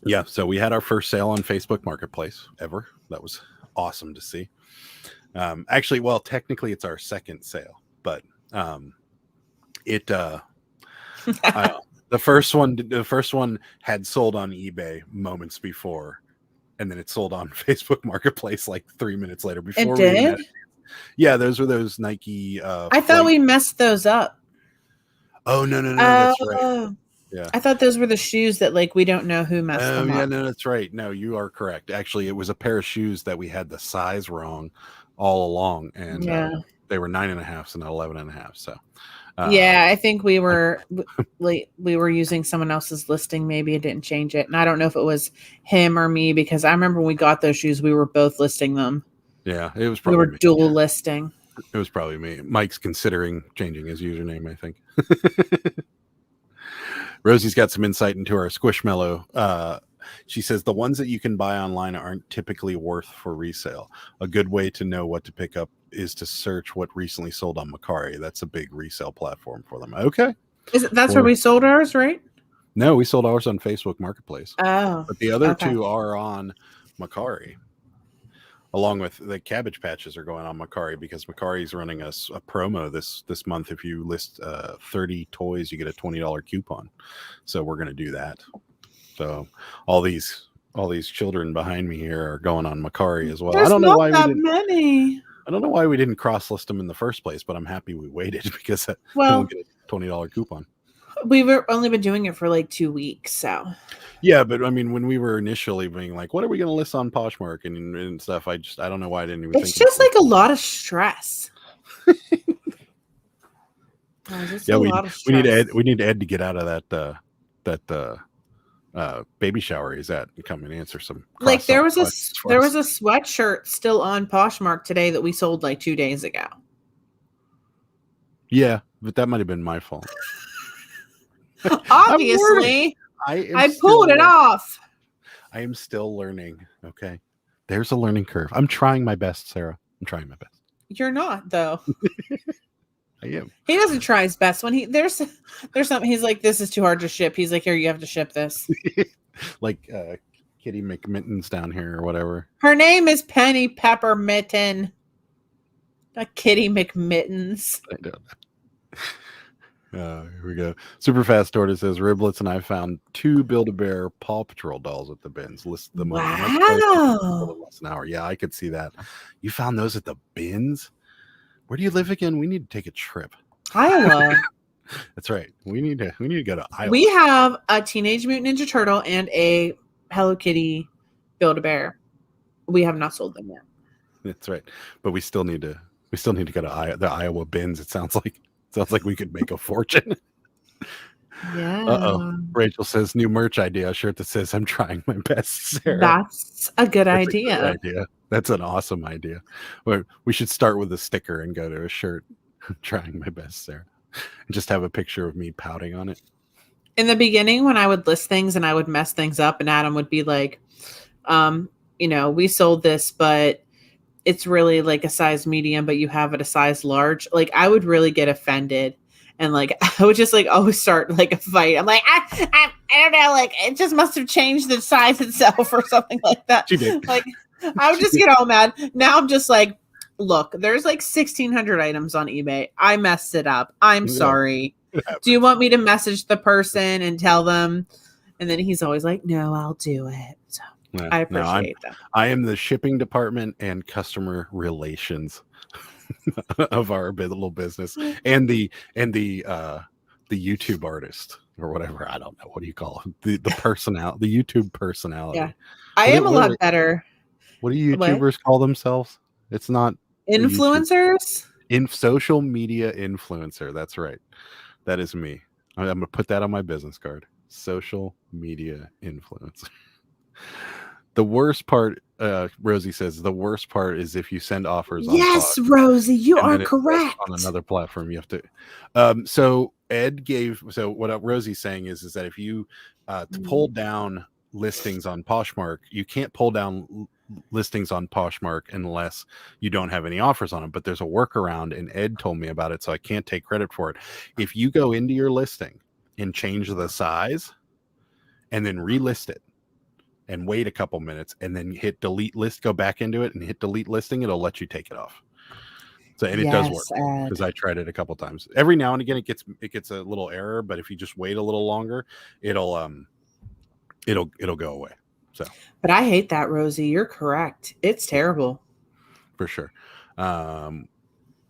yeah, so we had our first sale on Facebook Marketplace ever. That was awesome to see. Actually, well, technically it's our second sale, but the first one had sold on eBay moments before, and then it sold on Facebook Marketplace like 3 minutes later. Before it did? Yeah, those were those Nike. I thought we messed those up. Oh no, that's right. Yeah, I thought those were the shoes that like we don't know who messed them up. Yeah, no, that's right. No, you are correct. Actually, it was a pair of shoes that we had the size wrong all along, and they were 9.5s and not 11.5. So yeah, I think we were using someone else's listing. Maybe it didn't change it, and I don't know if it was him or me, because I remember when we got those shoes, we were both listing them. Yeah, it was probably we were dual listing. It was probably me. Mike's considering changing his username, I think. Rosie's got some insight into our Squish Mellow. She says the ones that you can buy online aren't typically worth for resale. A good way to know what to pick up is to search what recently sold on Macari. That's a big resale platform for them. Okay. That's where we sold ours, right? No, we sold ours on Facebook Marketplace. Oh. But the other two are on Macari. Along with the Cabbage Patches are going on Macari, because Macari's running a promo this month. If you list 30 toys, you get a $20 coupon. So we're going to do that. So all these children behind me here are going on Macari as well. There's many. I don't know why we didn't cross list them in the first place, but I'm happy we waited, because we'll get a $20 coupon. We've only been doing it for like 2 weeks, so. Yeah, but I mean, when we were initially being like, what are we going to list on Poshmark and stuff, I don't know why I didn't even think. It's just like a lot of stress. Yeah, we need Ed to get out of that baby shower he's at and come and answer some. Like there was a sweatshirt still on Poshmark today that we sold like 2 days ago. Yeah, but that might have been my fault. Obviously, I pulled it off. I am still learning. Okay, there's a learning curve. I'm trying my best, Sarah. I'm trying my best. You're not, though. I am. He doesn't try his best when there's something. He's like, this is too hard to ship. He's like, here, you have to ship this. Like Kitty McMittens down here or whatever. Her name is Penny Pepper Mitten. Not Kitty McMittens. I don't know. Here we go. Super Fast Tortoise says Riblets and I found 2 Build-A-Bear Paw Patrol dolls at the bins. List them. Wow. Less an hour. Yeah, I could see that. You found those at the bins? Where do you live again? We need to take a trip. Iowa. That's right. We need to go to Iowa. We have a Teenage Mutant Ninja Turtle and a Hello Kitty Build-A-Bear. We have not sold them yet. That's right. But we still need to go to the Iowa bins. It sounds like we could make a fortune. Yeah. Rachel says new merch idea, a shirt that says I'm trying my best, Sarah. That's a good That's idea. a good idea. That's an awesome idea. We should start with a sticker and go to a shirt. I'm trying my best, Sarah. And just have a picture of me pouting on it. In the beginning, when I would list things and I would mess things up, and Adam would be like, we sold this, but it's really like a size medium, but you have it a size large. Like, I would really get offended. And like, I would just like always start like a fight. I'm like, I don't know, like it just must have changed the size itself or something like that. She did. Like, I would just get all mad. Now I'm just like, look, there's like 1,600 items on eBay. I messed it up. I'm sorry. Do you want me to message the person and tell them? And then he's always like, no, I'll do it. So I appreciate that. I am the shipping department and customer relations of our little business, and the YouTube artist or whatever. I don't know, what do you call him? The YouTube personality. Yeah, I am a lot better. What do YouTubers call themselves? It's not influencers. In social media influencer. That's right. That is me. I'm gonna put that on my business card. Social media influencer. The worst part, Rosie says, the worst part is if you send offers on yes, Rosie, you are correct. On another platform, you have to. So what Rosie's saying is that if you to pull down listings on Poshmark, you can't pull down listings on Poshmark unless you don't have any offers on them. But there's a workaround, and Ed told me about it, so I can't take credit for it. If you go into your listing and change the size and then relist it, and wait a couple minutes and then hit delete list, go back into it and hit delete listing, it'll let you take it off. So, and it does work, because I tried it a couple times. Every now and again it gets a little error, but if you just wait a little longer, it'll go away. So, but I hate that, Rosie. You're correct. It's terrible. For sure.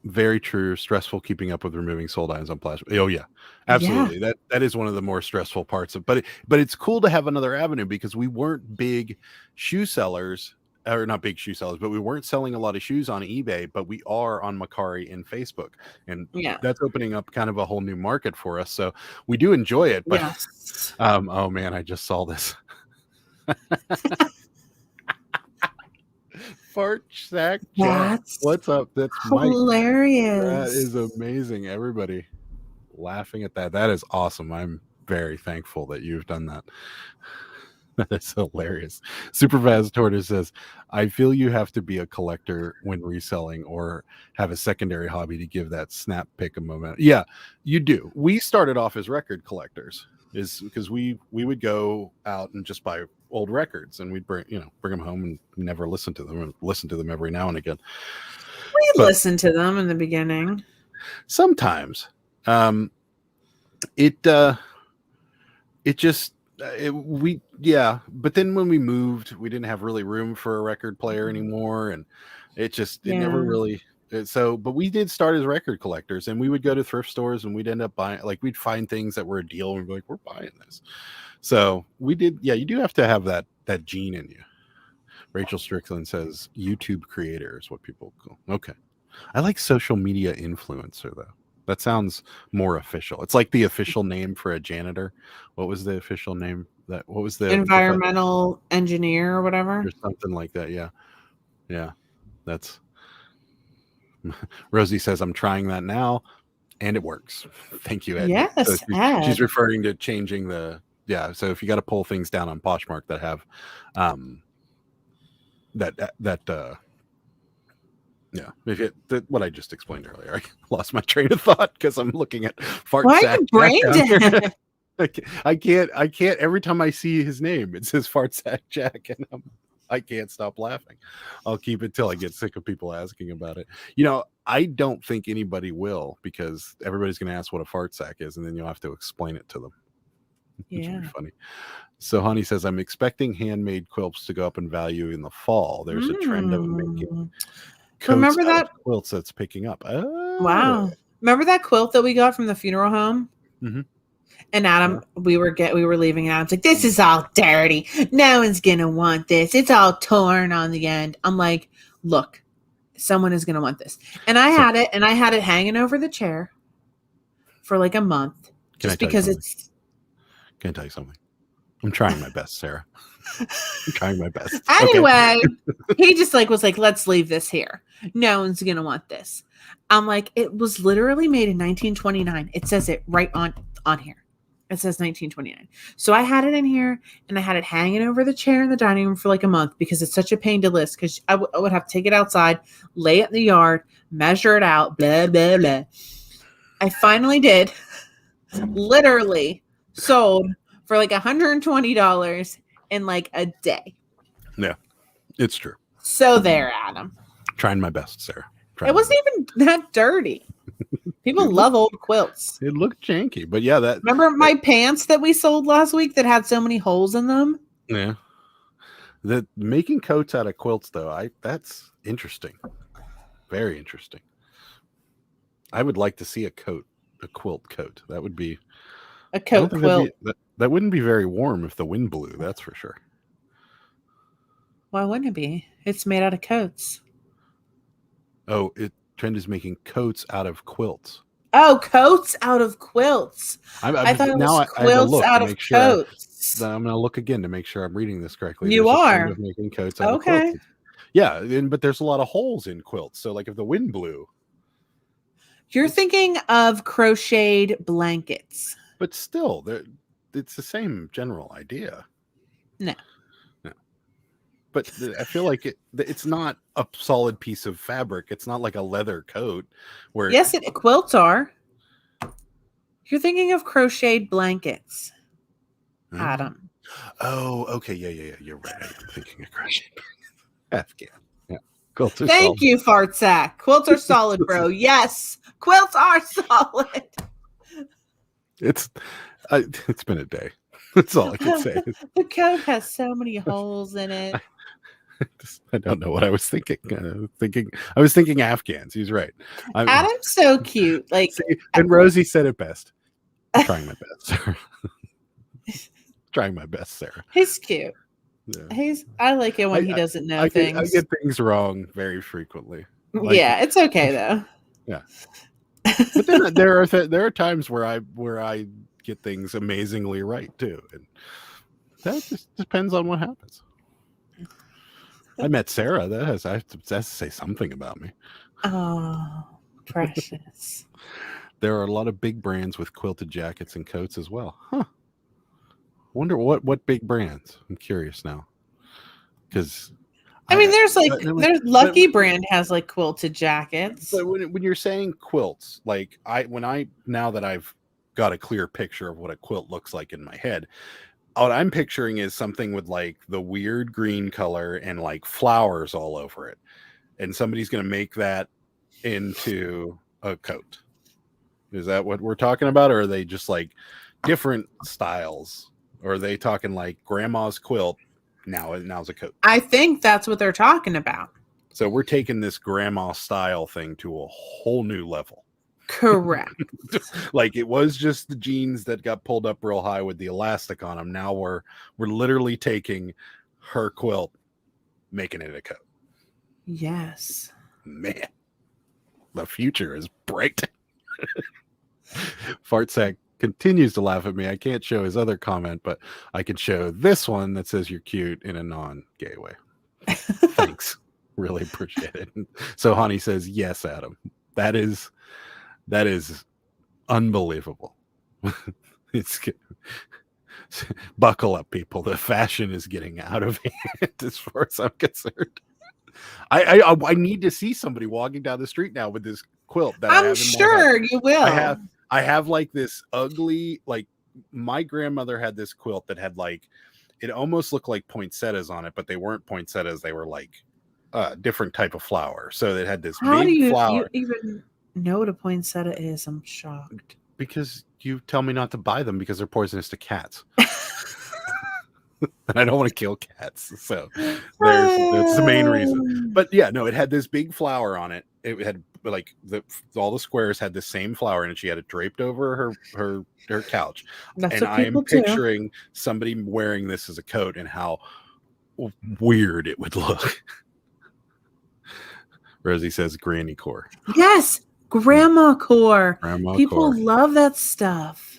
Very true. Stressful keeping up with removing sold items on plastic. Oh yeah, absolutely. Yeah. That is one of the more stressful parts of. But it's cool to have another avenue, because we weren't big shoe sellers, or not big shoe sellers, but we weren't selling a lot of shoes on eBay. But we are on Mercari and Facebook, and that's opening up kind of a whole new market for us. So we do enjoy it. But oh man, I just saw this. Fart sack Jack. What's up? That's hilarious. That is amazing. Everybody laughing at that. That is awesome. I'm very thankful that you've done that. That is hilarious. Superfast Tortoise says, I feel you have to be a collector when reselling or have a secondary hobby to give that snap pick a moment. Yeah, you do. We started off as record collectors, is because we would go out and just buy old records, and we'd bring them home and never listen to them, and listen to them every now and again. We listened to them in the beginning. Sometimes. But then when we moved, we didn't have really room for a record player anymore, and it never really. But we did start as record collectors, and we would go to thrift stores, and we'd end up buying, like, we'd find things that were a deal, and we'd be like, we're buying this. So we did. Yeah, you do have to have that gene in you. Rachel Strickland says YouTube creator is what people call. Okay. I like social media influencer, though. That sounds more official. It's like the official name for a janitor. What was the official name? What was the environmental engineer or whatever? Or something like that. Yeah. Yeah. That's Rosie says, I'm trying that now, and it works. Thank you, Ed. Yes, so she's referring to changing the. Yeah, so if you got to pull things down on Poshmark that have what I just explained earlier. I lost my train of thought because I'm looking at Fart Sack Jack. I can't every time I see his name it says Fart Sack Jack, and I can't stop laughing. I'll keep it till I get sick of people asking about it. I don't think anybody will, because everybody's going to ask what a fart sack is, and then you'll have to explain it to them. Which would be funny. So Honey says, I'm expecting handmade quilts to go up in value in the fall. There's a trend of making remember that quilts that's picking up. Oh. Wow. Remember that quilt that we got from the funeral home? Mm-hmm. And Adam, we were leaving, and Adam's like, this is all dirty. No one's gonna want this. It's all torn on the end. I'm like, look, someone is gonna want this. And I had it hanging over the chair for like a month. Just because Can I tell you something? I'm trying my best, Sarah. I'm trying my best. Anyway, he just was like, let's leave this here. No one's going to want this. I'm like, it was literally made in 1929. It says it right on here. It says 1929. So I had it in here and I had it hanging over the chair in the dining room for like a month because it's such a pain to list because I would have to take it outside, lay it in the yard, measure it out, blah, blah, blah. I finally did. Literally sold for like $120 in like a day. Yeah, it's true. So there, Adam. Trying my best, Sarah. It wasn't even that dirty. People love old quilts. It looked janky, but yeah, remember my pants that we sold last week that had so many holes in them? Yeah. The making coats out of quilts, though, that's interesting. Very interesting. I would like to see a quilt coat. That would be a coat quilt. That wouldn't be very warm if the wind blew, that's for sure. Why wouldn't it be? It's made out of coats. Oh, Trend is making coats out of quilts. Oh, coats out of quilts. I thought it was quilts out of coats. I'm going to look again to make sure I'm reading this correctly. You are making coats out of quilts. Yeah, but there's a lot of holes in quilts. So, like, if the wind blew, you're thinking of crocheted blankets. But still, it's the same general idea. No. But I feel like it's not a solid piece of fabric. It's not like a leather coat. Yes, quilts are. You're thinking of crocheted blankets, Adam. Oh, okay. Yeah. You're right. I'm thinking of crocheted blankets. Afghan. Yeah. Quilts are Thank you, fart sack. Quilts are solid, bro. Yes, quilts are solid. It's been a day. That's all I can say. The coat has so many holes in it. I don't know what I was thinking. I was thinking Afghans. He's right. Adam's so cute. And Rosie said it best. I'm trying my best, Sarah. Trying my best, Sarah. He's cute. Yeah. I like it when he doesn't know things. I get things wrong very frequently. Yeah, it's okay though. Yeah. But then there are times where I get things amazingly right too, and that just depends on what happens. I met Sarah. That has to say something about me. Oh, precious. There are a lot of big brands with quilted jackets and coats as well. Huh. Wonder what big brands. I'm curious now. Because there's Lucky brand has like quilted jackets. But when you're saying quilts, like now that I've got a clear picture of what a quilt looks like in my head, what I'm picturing is something with like the weird green color and like flowers all over it. And somebody's going to make that into a coat. Is that what we're talking about? Or are they just like different styles? Or are they talking like grandma's quilt? Now's a coat. I think that's what they're talking about. So we're taking this grandma style thing to a whole new level. Correct. Like it was just the jeans that got pulled up real high with the elastic on them. Now we're literally taking her quilt, making it a coat. Yes. Man, the future is bright. Fartsack continues to laugh at me. I can't show his other comment, but I can show this one that says you're cute in a non-gay way. Thanks. Really appreciate it. So Honey says, yes, Adam. That is unbelievable. It's buckle up, people. The fashion is getting out of hand as far as I'm concerned. I need to see somebody walking down the street now with this quilt. I'm sure you will. I have like this ugly, like my grandmother had this quilt that had like, it almost looked like poinsettias on it, but they weren't poinsettias. They were like different type of flower. So it had this big flower. You even know what a poinsettia is? I'm shocked. Because you tell me not to buy them because they're poisonous to cats. And I don't want to kill cats. So that's the main reason. But yeah, no, it had this big flower on it. It had like all the squares had the same flower in it. She had it draped over her couch. That's and I am picturing somebody wearing this as a coat and how weird it would look. Rosie says granny core. Yes, grandma core. Grandma People core. love that stuff.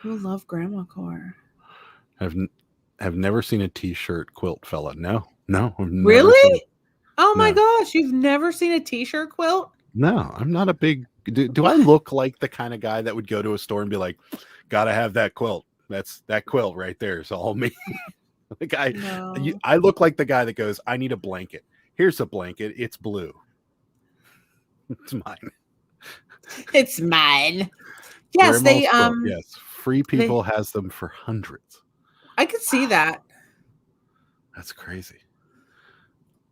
Who love grandma core? Have never seen a t-shirt quilt fella. No, I've never Really? seen it. Oh my No. gosh, you've never seen a t-shirt quilt? No, I'm not a big. Do I look like the kind of guy that would go to a store and be like, "Gotta have that quilt. That's that quilt right there. It's all me." No. I look like the guy that goes, "I need a blanket. Here's a blanket. It's blue. It's mine." It's mine. Yes, Grandma's quilt. Yes, Free People they has them for hundreds. I could see that. That's crazy.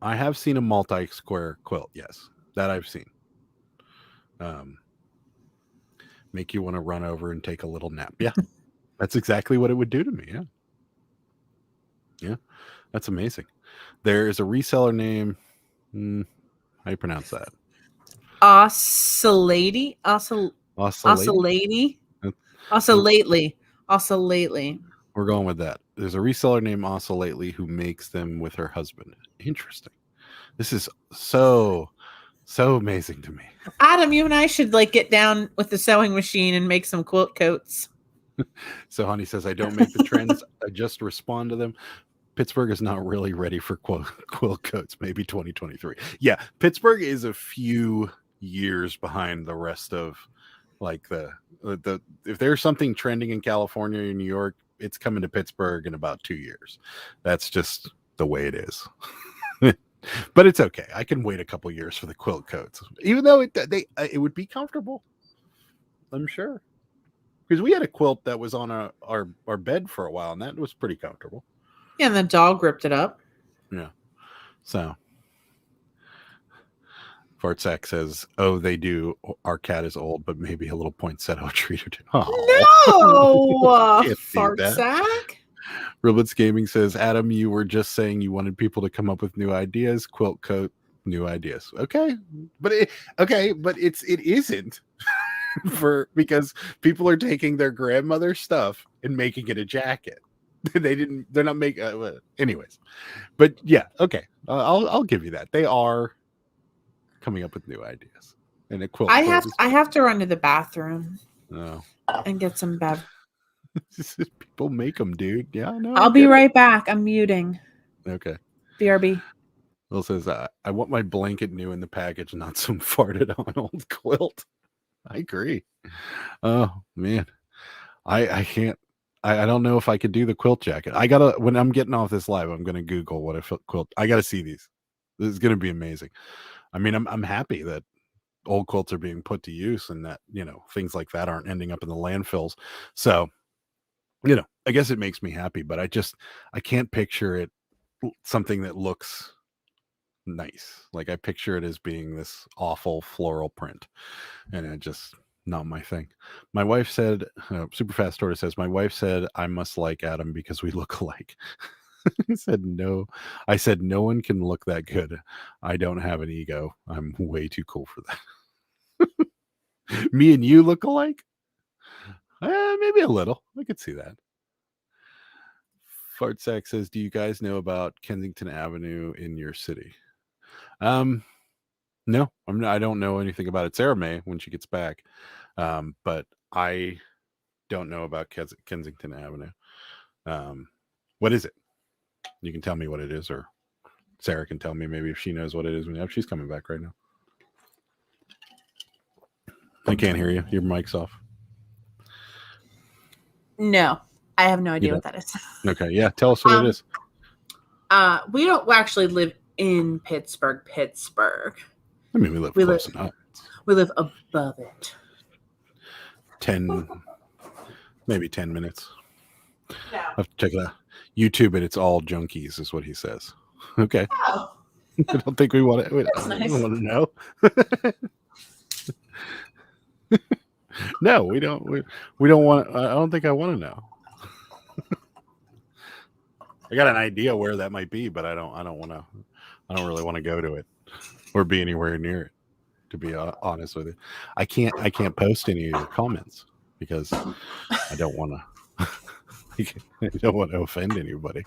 I have seen a multi-square quilt. Yes, that I've seen. Make you want to run over and take a little nap. Yeah, that's exactly what it would do to me. Yeah. Yeah, that's amazing. There is a reseller name. How do you pronounce that? Oscillati. Oscillate. Oscillately. We're going with that. There's a reseller named Oscillately who makes them with her husband. Interesting. This is so amazing to me. Adam, you and I should like get down with the sewing machine and make some quilt coats. So Honey says, I don't make the trends. I just respond to them. Pittsburgh is not really ready for quilt coats. Maybe 2023. Yeah, Pittsburgh is a few years behind the rest of like the if there's something trending in California or New York, it's coming to Pittsburgh in about 2 years. That's just the way it is. But it's okay. I can wait a couple years for the quilt coats, even though it would be comfortable. I'm sure, because we had a quilt that was on our bed for a while, and that was pretty comfortable. Yeah, and the dog ripped it up. Yeah. So, Fartsack says, "Oh, they do. Our cat is old, but maybe a little poinsettia treat or two." No, Fartsack. Robots Gaming says, Adam, you were just saying you wanted people to come up with new ideas. Quilt coat, new ideas. Okay, but it isn't because people are taking their grandmother's stuff and making it a jacket. They're not making. Anyways, but yeah, okay. I'll give you that. They are coming up with new ideas. And a quilt. I have to run to the bathroom. Oh. And get some bev. People make them, dude. Yeah, no. I'll be right back. I'm muting. Okay. BRB. Will says, I want my blanket new in the package, not some farted on old quilt. I agree. Oh man, I can't. I don't know if I could do the quilt jacket. When I'm getting off this live, I'm gonna Google what a quilt. I gotta see these. This is gonna be amazing. I mean, I'm happy that old quilts are being put to use and that things like that aren't ending up in the landfills. So. I guess it makes me happy, but I can't picture it something that looks nice. Like I picture it as being this awful floral print, and it just not my thing. My wife said, Super Fast Tortoise says, my wife said I must like Adam because we look alike. I said no one can look that good. I don't have an ego. I'm way too cool for that. Me and you look alike? Maybe a little. I could see that. Fartsack says, do you guys know about Kensington Avenue in your city? No, I don't know anything about it. Sarah may when she gets back. But I don't know about Kensington Avenue. What is it? You can tell me what it is, or Sarah can tell me maybe if she knows what it is. She's coming back right now. I can't hear you. Your mic's off. No, I have no idea what that is. Okay, yeah, tell us what it is. We don't actually live in Pittsburgh. I mean, we live close enough. We live above it. 10 minutes. No. I have to check it out. YouTube it. It's all junkies, is what he says. Okay. Oh. I don't think we want to. Nice. I don't want to know. No, we don't. We don't want. I don't think I want to know. I got an idea where that might be, but I don't want to. I don't really want to go to it or be anywhere near it. To be honest with you, I can't post any of your comments because I don't want to. I don't want to offend anybody.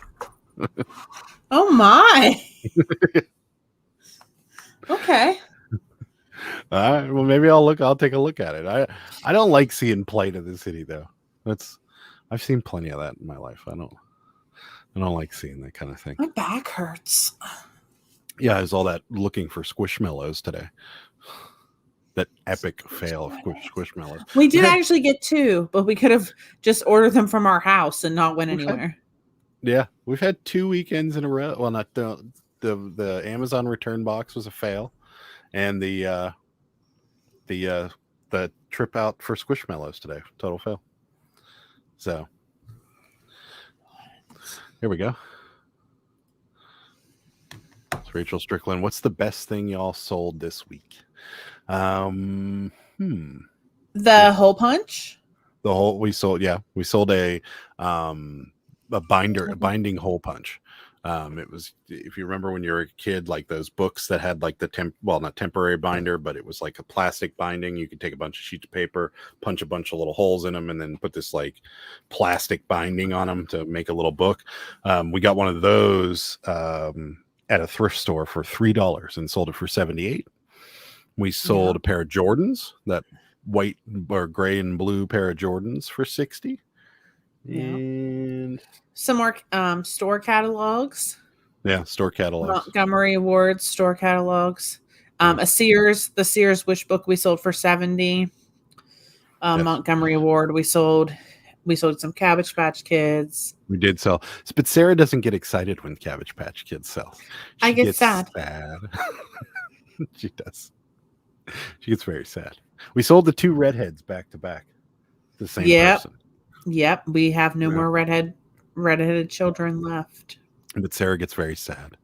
Oh my. Okay. Well, maybe I'll take a look at it. I don't like seeing plight of the city though. I've seen plenty of that in my life. I don't like seeing that kind of thing. My back hurts. Yeah, it's all that looking for Squishmallows today. That epic fail of Squishmallows. We did actually get 2, but we could have just ordered them from our house and not went anywhere. We've had 2 weekends in a row. Well, not the Amazon return box was a fail, and the trip out for Squishmallows today, total fail. So here we go. It's Rachel Strickland. What's the best thing y'all sold this week? The hole punch. We sold a binding hole punch. It was, if you remember when you were a kid, like those books that had like not temporary binder, but it was like a plastic binding. You could take a bunch of sheets of paper, punch a bunch of little holes in them, and then put this like plastic binding on them to make a little book. We got one of those at a thrift store for $3 and sold it for $78. We sold a pair of Jordans, that white or gray and blue pair of Jordans, for $60. And some more store catalogs. Yeah, store catalogs. Montgomery Ward store catalogs. The Sears Wish book we sold for $70. Montgomery Ward we sold some Cabbage Patch Kids. We did sell, but Sarah doesn't get excited when Cabbage Patch Kids sell. I get sad. She does. She gets very sad. We sold the 2 redheads back to back. The same person. Yep. We have no more redheaded children left. But Sarah gets very sad.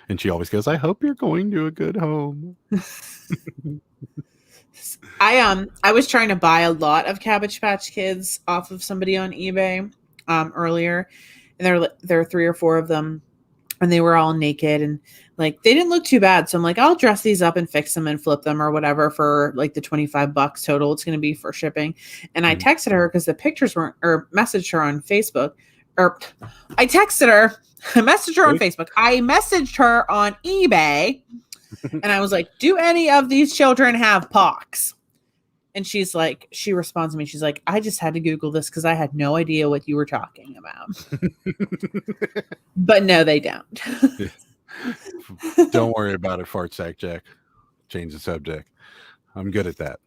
And she always goes, I hope you're going to a good home. I was trying to buy a lot of Cabbage Patch Kids off of somebody on eBay earlier. And there were 3 or 4 of them. And they were all naked and like they didn't look too bad. So I'm like, I'll dress these up and fix them and flip them or whatever for like the $25 total it's going to be for shipping. And I texted her because the pictures weren't, or messaged her on Facebook. Or I texted her, I messaged her on Facebook. I messaged her on eBay. And I was like, do any of these children have pox? And she responds to me. She's like, I just had to Google this because I had no idea what you were talking about. But no, they don't. Don't worry about it, Fart Sack Jack. Change the subject. I'm good at that.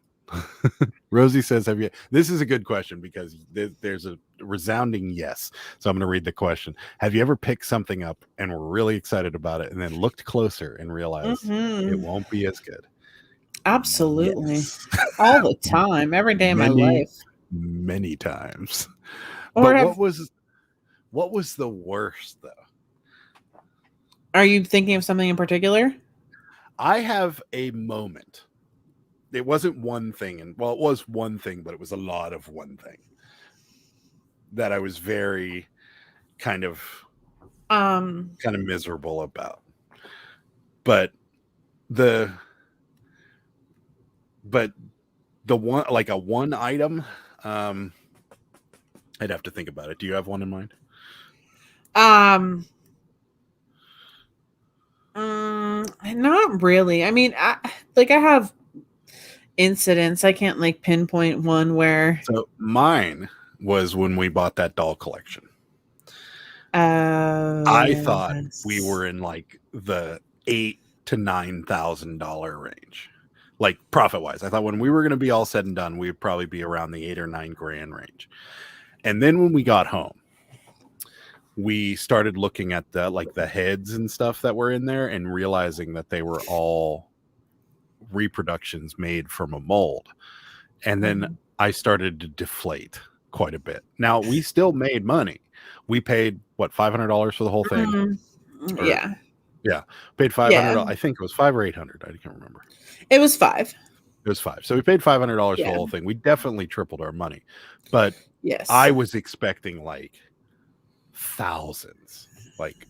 Rosie says, this is a good question because there's a resounding yes. So I'm going to read the question. Have you ever picked something up and were really excited about it and then looked closer and realized it won't be as good? Absolutely. Yes. All the time, every day of my life. Many times. But what was the worst though? Are you thinking of something in particular? I have a moment. It wasn't one thing, it was one thing, but it was a lot of one thing that I was very kind of miserable about. But the one, like a one item, I'd have to think about it. Do you have one in mind? Not really. I mean, I have incidents. I can't like pinpoint one where. So mine was when we bought that doll collection. I thought we were in like the $8,000 to $9,000 range, like profit wise. I thought when we were going to be all said and done, we'd probably be around the $8,000 or $9,000 range. And then when we got home, we started looking at the heads and stuff that were in there and realizing that they were all reproductions made from a mold. And then I started to deflate quite a bit. Now we still made money. We paid what, $500 for the whole thing? Yeah. Paid $500. Yeah. I think it was $500 or $800. I can't remember. It was $5. It was $5. So we paid $500 for the whole thing. We definitely tripled our money. But yes, I was expecting like thousands. Like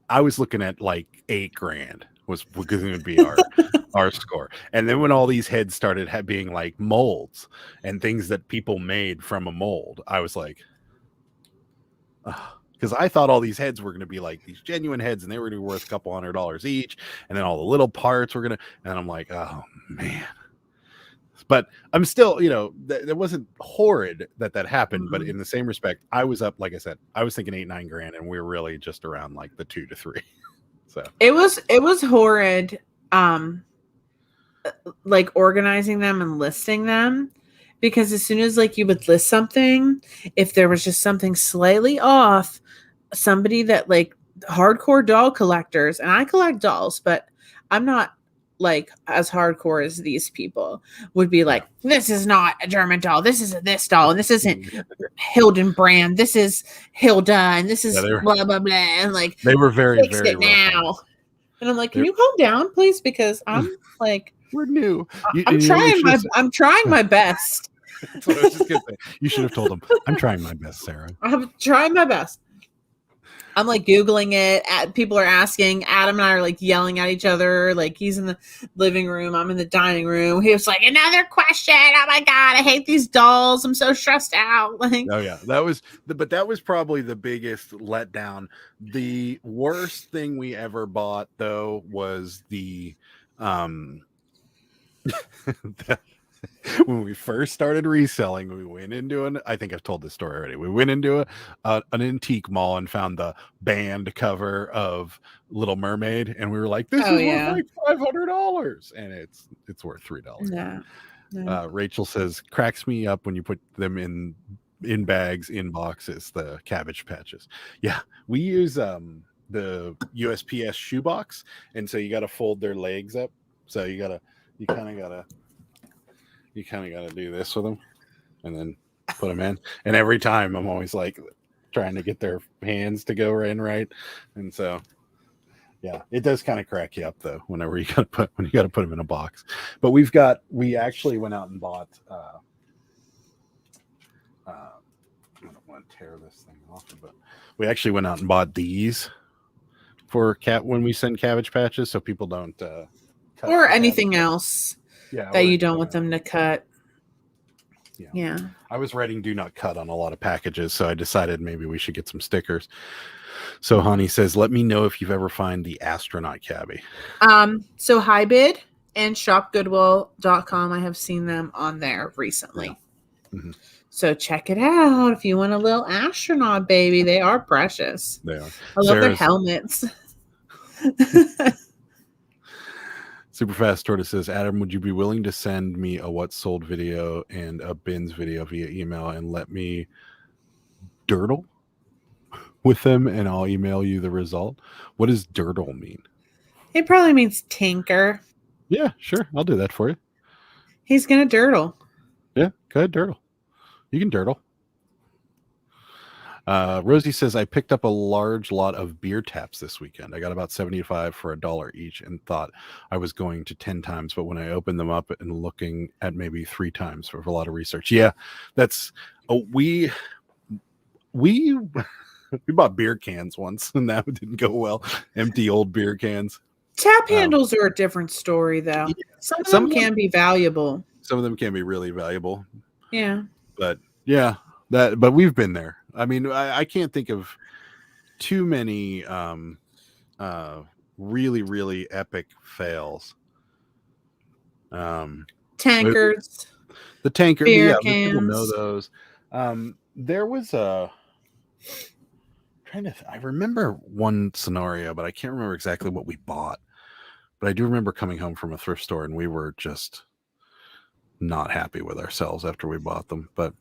I was looking at like $8,000 was going to be our score. And then when all these heads started being like molds and things that people made from a mold, I was like, because I thought all these heads were going to be like these genuine heads and they were going to be worth a couple $100 each. And then all the little parts were going to, and I'm like, oh man, But I'm still, that wasn't horrid that happened. But Mm-mm. in the same respect, I was up, like I said, I was thinking 8-9 grand, and we were really just around like the 2 to 3. So it was horrid. Like organizing them and listing them, because as soon as like you would list something, if there was just something slightly off, somebody that like hardcore doll collectors, and I collect dolls, but I'm not like as hardcore as these people, would be like, this is not a German doll, this is this doll, and this isn't Hildenbrand, this is Hilda, and this is blah blah blah, and like they were very fix very it now. And I'm like, can you calm down, please? Because I'm like, we're new. I'm trying my best. That's what I was just gonna say. You should have told them, I'm trying my best, Sarah. I'm trying my best. I'm like Googling it. People are asking. Adam and I are like yelling at each other. Like he's in the living room. I'm in the dining room. He was like, another question. Oh my God, I hate these dolls. I'm so stressed out. Like, oh yeah, that was probably the biggest letdown. The worst thing we ever bought though was the when we first started reselling, we went into I think I've told this story already. We went into an antique mall and found the band cover of Little Mermaid, and we were like, "This is worth like $500," and it's worth $3. No. Rachel says, "Cracks me up when you put them in bags, in boxes, the Cabbage Patches." Yeah, we use the USPS shoebox, and so you got to fold their legs up. So you kind of gotta do this with them and then put them in. And every time I'm always like trying to get their hands to go in right. And so, yeah, it does kind of crack you up though, whenever you gotta put them in a box. But we actually went out and bought, I don't want to tear this thing off, but we actually went out and bought these for when we send Cabbage Patches, so people don't, cut or anything else. Yeah, that you don't want them to cut. Yeah. I was writing "do not cut" on a lot of packages, so I decided maybe we should get some stickers. So Honey says, let me know if you've ever find the astronaut cabbie. So Hybid and shopgoodwill.com, I have seen them on there recently. Yeah. Mm-hmm. So check it out if you want a little astronaut baby. They are precious. They are. I love their helmets. Superfast Tortoise says, Adam, would you be willing to send me a what's sold video and a bins video via email and let me dirtle with them, and I'll email you the result? What does dirtle mean? It probably means tinker. Yeah, sure. I'll do that for you. He's going to dirtle. Yeah, go ahead, dirtle. You can dirtle. Rosie says, I picked up a large lot of beer taps this weekend. I got about 75 for $1 each and thought I was going to 10 times. But when I opened them up and looking at maybe 3 times for a lot of research. Yeah, that's we bought beer cans once and that didn't go well. Empty old beer cans. Tap handles are a different story though. Yeah, some of them can be valuable. Some of them can be really valuable. Yeah. But yeah, but we've been there. I mean, I can't think of too many really, really epic fails. Tankers. The tanker. Beer cans. People know those. There was I remember one scenario, but I can't remember exactly what we bought. But I do remember coming home from a thrift store and we were just not happy with ourselves after we bought them. But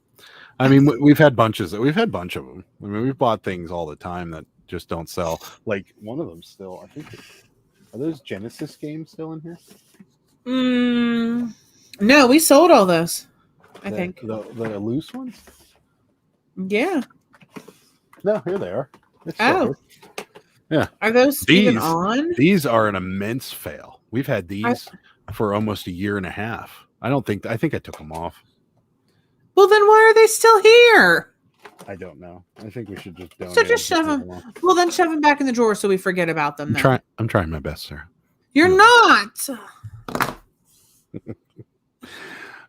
I mean, we've had bunches of them. I mean, we've bought things all the time that just don't sell. Like one of them still, I think, are those Genesis games still in here? No, we sold all those. I think the loose ones. Yeah. No, here they are. Yeah. Are those even on? These are an immense fail. We've had these for almost a year and a half. I think I took them off. Well, then why are they still here? I don't know. I think we should just donate. So just shove them. Well, then shove them back in the drawer so we forget about them. I'm trying my best, sir. You're not.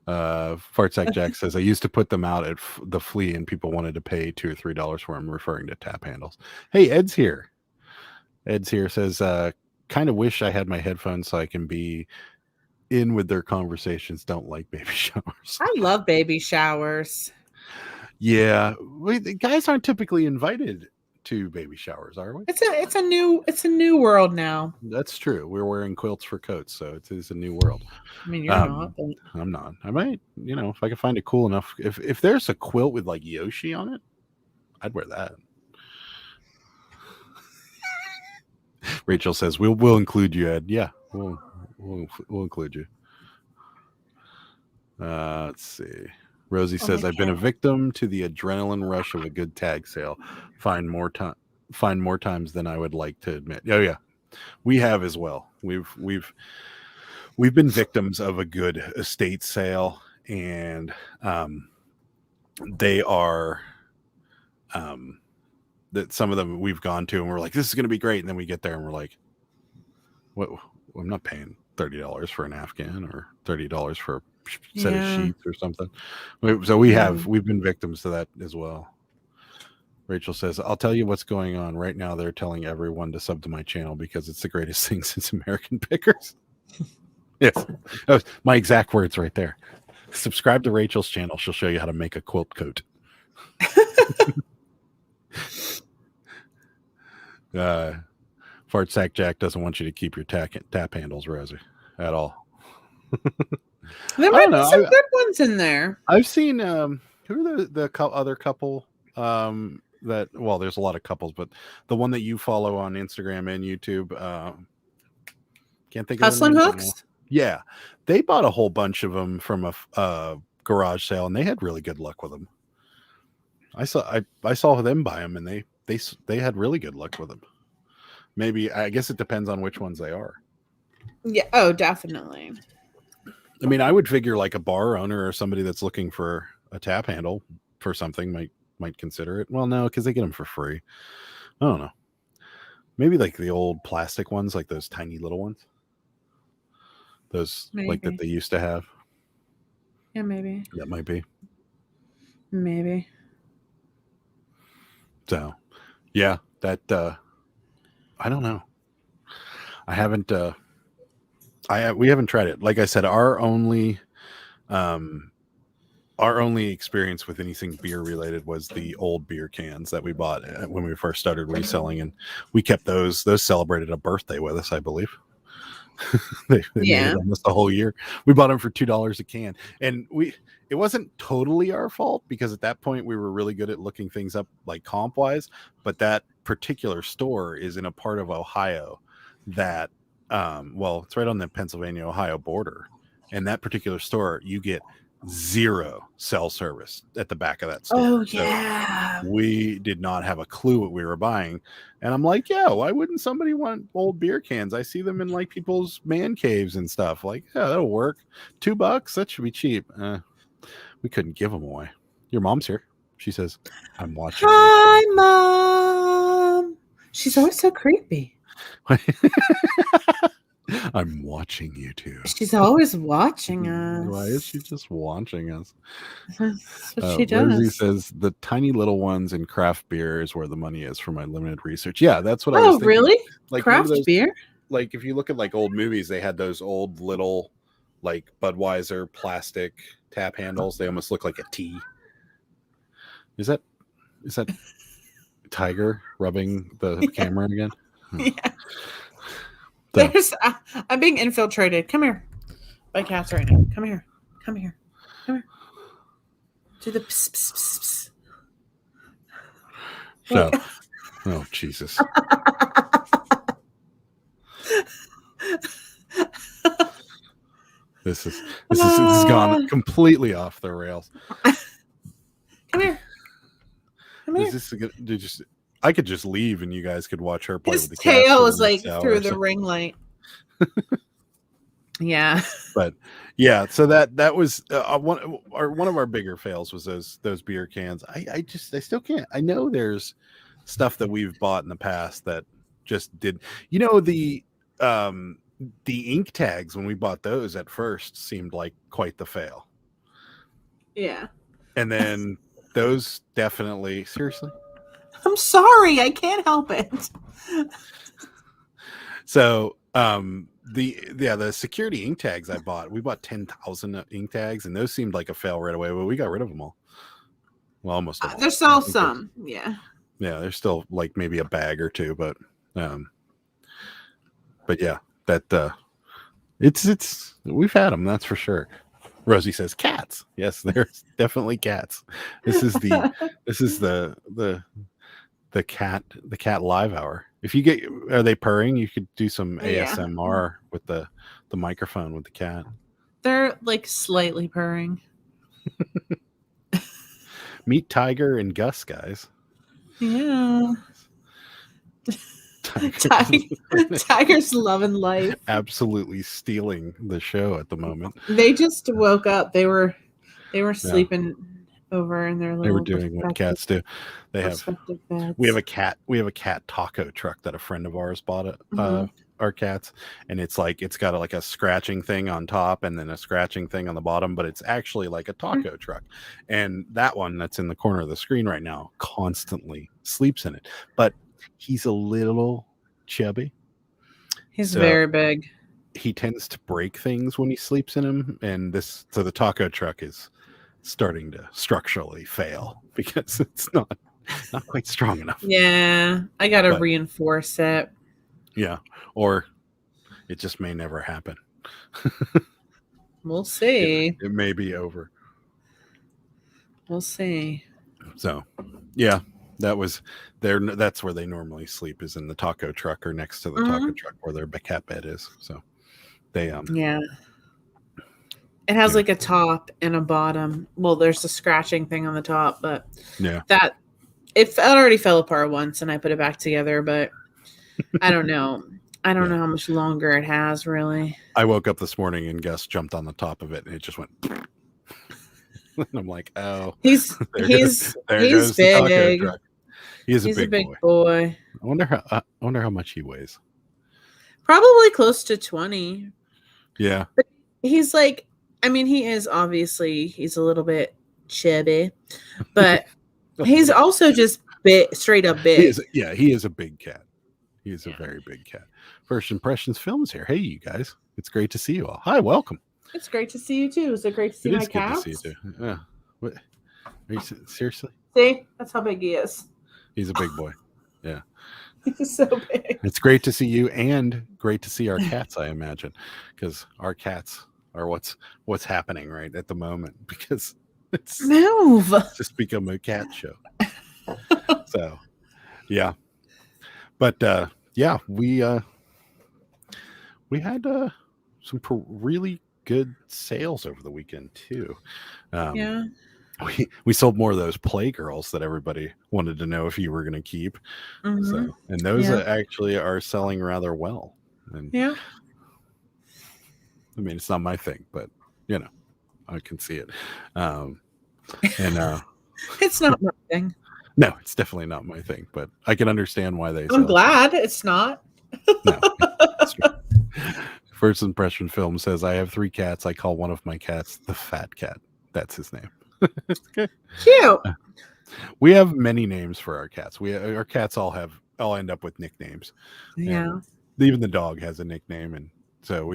Fartsack Jack says, I used to put them out at the flea and people wanted to pay $2 or $3 for them, referring to tap handles. Hey, Ed's here. Says, kind of wish I had my headphones so I can be in with their conversations don't like baby showers. I love baby showers. Yeah, the guys aren't typically invited to baby showers, are we? It's a new world now. That's true. We're wearing quilts for coats, so it is a new world. I mean, you're not. But... I'm not. I might, if I can find it cool enough. If there's a quilt with like Yoshi on it, I'd wear that. Rachel says we'll include you, Ed. Yeah, we'll include you. Let's see. Rosie says I've been a victim to the adrenaline rush of a good tag sale. Find more times than I would like to admit. Oh yeah, we have as well. We've been victims of a good estate sale, and they are that some of them we've gone to and we're like, this is going to be great, and then we get there and we're like, what? I'm not paying $30 for an Afghan or $30 for a set of sheets or something. So we've been victims to that as well. Rachel says, I'll tell you what's going on right now. They're telling everyone to sub to my channel because it's the greatest thing since American Pickers. Yes, that was my exact words right there. Subscribe to Rachel's channel. She'll show you how to make a quilt coat. Fart Sack Jack doesn't want you to keep your tap handles, Rosie, at all. There might be some good ones in there. I've seen who are the other couple that, well, there's a lot of couples, but the one that you follow on Instagram and YouTube, can't think of Hustling Hooks. Yeah, they bought a whole bunch of them from a garage sale, and they had really good luck with them. I saw them buy them, and they had really good luck with them. Maybe, I guess it depends on which ones they are. Yeah. Oh, definitely. I mean, I would figure like a bar owner or somebody that's looking for a tap handle for something might consider it. Well, no, because they get them for free. I don't know. Maybe like the old plastic ones, like those tiny little ones. Those like that they used to have. Yeah, maybe. That might be. Maybe. So, yeah, that I don't know. We haven't tried it. Like I said, our only experience with anything beer related was the old beer cans that we bought when we first started reselling, and we kept those. Those celebrated a birthday with us, I believe. they made it almost the whole year. We bought them for $2 a can, and it wasn't totally our fault because at that point we were really good at looking things up like comp wise, but that particular store is in a part of Ohio that it's right on the Pennsylvania-Ohio border, and that particular store you get 0 cell service at the back of that store. Oh yeah. So we did not have a clue what we were buying, and I'm like, yeah, why wouldn't somebody want old beer cans? I see them in like people's man caves and stuff. Like, yeah, that'll work. $2, that should be cheap. We couldn't give them away. Your mom's here. She says, I'm watching. Hi, Mom. She's always so creepy. I'm watching you two. She's always watching us. Why is she just watching us? That's what she does. Rosie says the tiny little ones in craft beer is where the money is for my limited research. Yeah, that's what I was thinking. Oh, really? Like craft beer? Like if you look at like old movies, they had those old little like Budweiser plastic tap handles. They almost look like a T. Is that Tiger rubbing the camera again? Yeah. I'm being infiltrated. Come here. By cats right now. Come here. Come here. Come here. Do the pss, pss, pss, pss. So, oh Jesus. This has gone completely off the rails. Come here. Come here. I could just leave and you guys could watch her play His with the tail is like through the ring light. Yeah. But yeah, so that was one of our bigger fails was those beer cans. I still can't. I know there's stuff that we've bought in the past that just did. The ink tags when we bought those at first seemed like quite the fail. Yeah. And then those definitely seriously. I'm sorry, I can't help it. So the security ink tags I bought. We bought 10,000 ink tags, and those seemed like a fail right away. But we got rid of them all. Well, almost all. There's still some, yeah. Yeah, there's still like maybe a bag or two, but yeah, that it's we've had them, that's for sure. Rosie says cats. Yes, there's definitely cats. This is the cat live hour. If you get, are they purring? You could do some ASMR with the microphone with the cat. They're like slightly purring. Meet Tiger and Gus, guys. Yeah. Tiger's loving life. Absolutely stealing the show at the moment. They just woke up. They were sleeping over in their little. They were doing what cats do. They have. Beds. We have a cat taco truck that a friend of ours bought it. Our cats, and it's got a scratching thing on top and then a scratching thing on the bottom, but it's actually like a taco truck. And that one that's in the corner of the screen right now constantly sleeps in it, but he's a little chubby. He's very big. He tends to break things when he sleeps in him, and so the taco truck is starting to structurally fail because it's not quite strong enough. Yeah, I gotta reinforce it. Yeah, or it just may never happen. We'll see. It may be over. We'll see. So, yeah, that's where they normally sleep, is in the taco truck or next to the taco truck where their cat bed is. So they yeah. It has like a top and a bottom. Well, there's a scratching thing on the top, but it already fell apart once, and I put it back together, but I don't know. I don't know how much longer it has, really. I woke up this morning and Gus jumped on the top of it, and it just went. And I'm like, oh, he's big. He's a big boy. I wonder how much he weighs. Probably close to 20. Yeah, but he's like, I mean, he is obviously, he's a little bit chubby, but he's also just big, straight up big. He is a big cat. He is a very big cat. First Impressions Films here. Hey, you guys. It's great to see you all. Hi, welcome. It's great to see you, too. Is it great to see my cat? It is good to see you, too. Yeah. What? Are you seriously? See? That's how big he is. He's a big boy. Yeah. He's so big. It's great to see you, and great to see our cats, I imagine, because our cats are what's happening right at the moment, because it's just become a cat show. So, yeah. But we had some really good sales over the weekend too. We sold more of those Playgirls that everybody wanted to know if you were going to keep. So, and those actually are selling rather well. And I mean, it's not my thing, but I can see it. And it's not my thing. No, it's definitely not my thing, but I can understand why they. I'm glad it's not. No. First Impression Film says, I have 3 cats. I call one of my cats the Fat Cat. That's his name. Cute. We have many names for our cats. Our cats all end up with nicknames. Yeah. And even the dog has a nickname, and so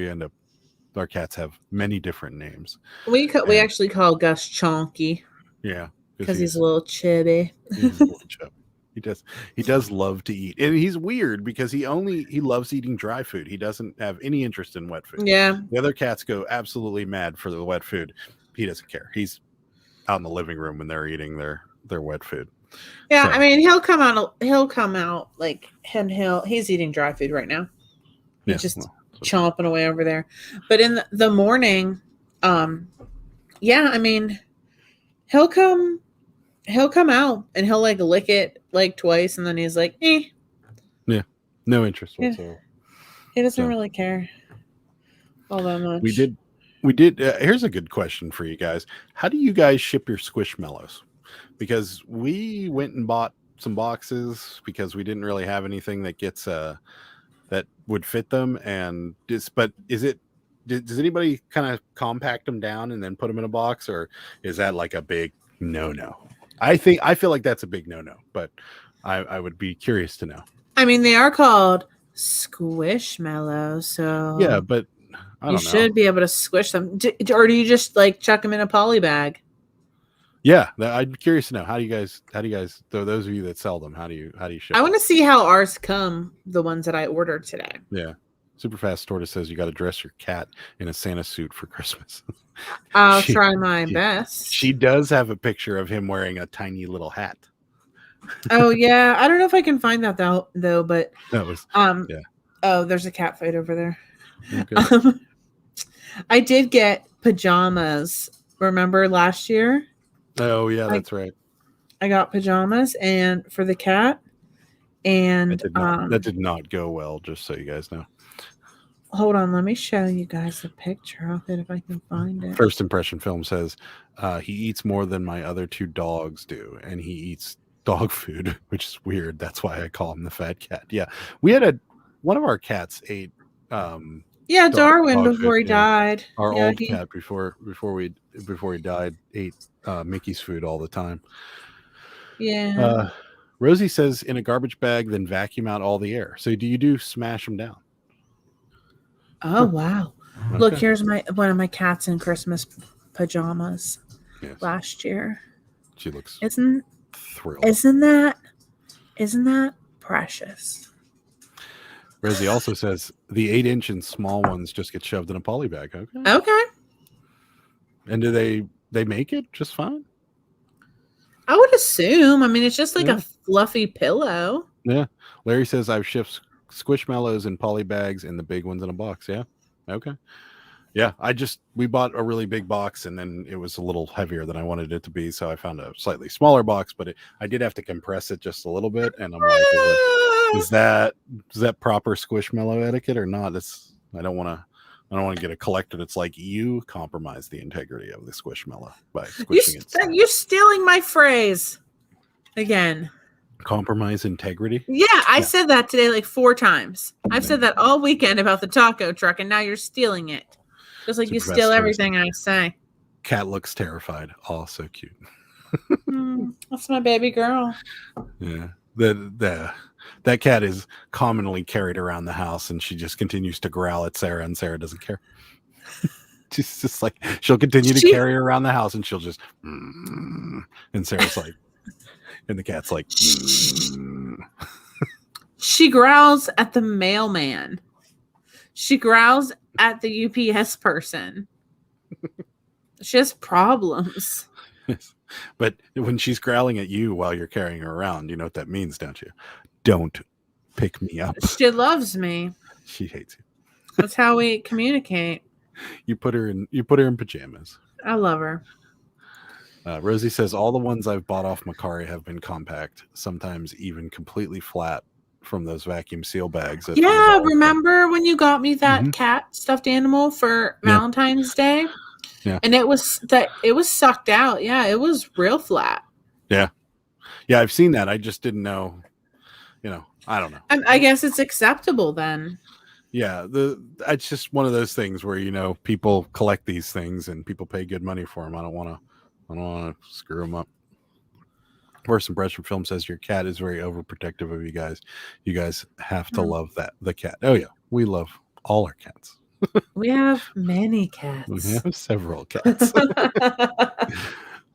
our cats have many different names. We actually call Gus Chonky. Yeah. Because he's a little chubby. He does love to eat, and he's weird because he loves eating dry food. He doesn't have any interest in wet food. Yeah, the other cats go absolutely mad for the wet food. He doesn't care. He's out in the living room when they're eating their wet food. Yeah, so, I mean, he'll come out like, and he's eating dry food right now. He's just chomping away over there. But in the morning, I mean, he'll come out and he'll like lick it like twice, and then he's like, eh. Yeah, no interest whatsoever. He doesn't really care all that much. We did. Here's a good question for you guys. How do you guys ship your Squishmallows? Because we went and bought some boxes because we didn't really have anything that gets that would fit them. And does anybody kind of compact them down and then put them in a box, or is that like a big no? I feel like that's a big no, but I would be curious to know. I mean, they are called Squishmallows. So Yeah, but I don't know. You should be able to squish them. Or do you just like chuck them in a poly bag? Yeah, I'm curious to know how do you guys those of you that sell them, how do you ship I want to see how ours come, the ones that I ordered today. Yeah. Superfast Tortoise says you got to dress your cat in a Santa suit for Christmas. I'll try my best. She does have a picture of him wearing a tiny little hat. Oh yeah, I don't know if I can find that though, but That was yeah. Oh, there's a cat fight over there. Okay. I did get pajamas. Remember last year? Oh yeah, that's right. I got pajamas and for the cat, and that did not go well. Just so you guys know. Hold on, let me show you guys a picture of it if I can find it. First Impression Film says he eats more than my other 2 dogs do, and he eats dog food, which is weird. That's why I call him the fat cat. Yeah, we had one of our cats ate. Darwin before he died. Our old cat before he died ate Mickey's food all the time. Yeah. Rosie says in a garbage bag, then vacuum out all the air. So do you smash them down? Oh wow! Okay. Look, here's one of my cats in Christmas pajamas last year. She looks thrilled. Isn't that precious? Rosie also says the 8-inch and small ones just get shoved in a poly bag. Okay. And do they make it just fine? I would assume. I mean, it's just like a fluffy pillow. Yeah. Larry says I've shipped Squishmallows in poly bags and the big ones in a box. Yeah. Okay. Yeah. We bought a really big box and then it was a little heavier than I wanted it to be. So I found a slightly smaller box, but I did have to compress it just a little bit. And I'm like, is that proper Squishmallow etiquette or not? I don't want to get a collector that's like, you compromise the integrity of the Squishmallow by squishing it. You're stealing my phrase again. Compromise integrity? Yeah, I said that today like 4 times. I've said that all weekend about the taco truck, and now you're stealing it. Just like you steal everything I say. Cat looks terrified. Oh, so cute. That's my baby girl. Yeah. That cat is commonly carried around the house, and she just continues to growl at Sarah, and Sarah doesn't care. She's just like, she'll continue to carry her around the house, and she'll just, and Sarah's like, and the cat's like, She growls at the mailman. She growls at the UPS person. She has problems. But when she's growling at you while you're carrying her around, you know what that means, don't you? Don't pick me up. She loves me. She hates you. That's how we communicate. You put her in pajamas. I love her. Rosie says all the ones I've bought off Macari have been compact, sometimes even completely flat from those vacuum seal bags. Yeah, remember when you got me that cat stuffed animal for Valentine's Day? Yeah. And it was sucked out. Yeah, it was real flat. Yeah. Yeah, I've seen that. I just didn't know. I don't know. I guess it's acceptable then. Yeah, it's just one of those things where people collect these things and people pay good money for them. I don't want to screw them up. First Impression Film says your cat is very overprotective of you guys. You guys have to love the cat. Oh yeah, we love all our cats. We have many cats. We have several cats.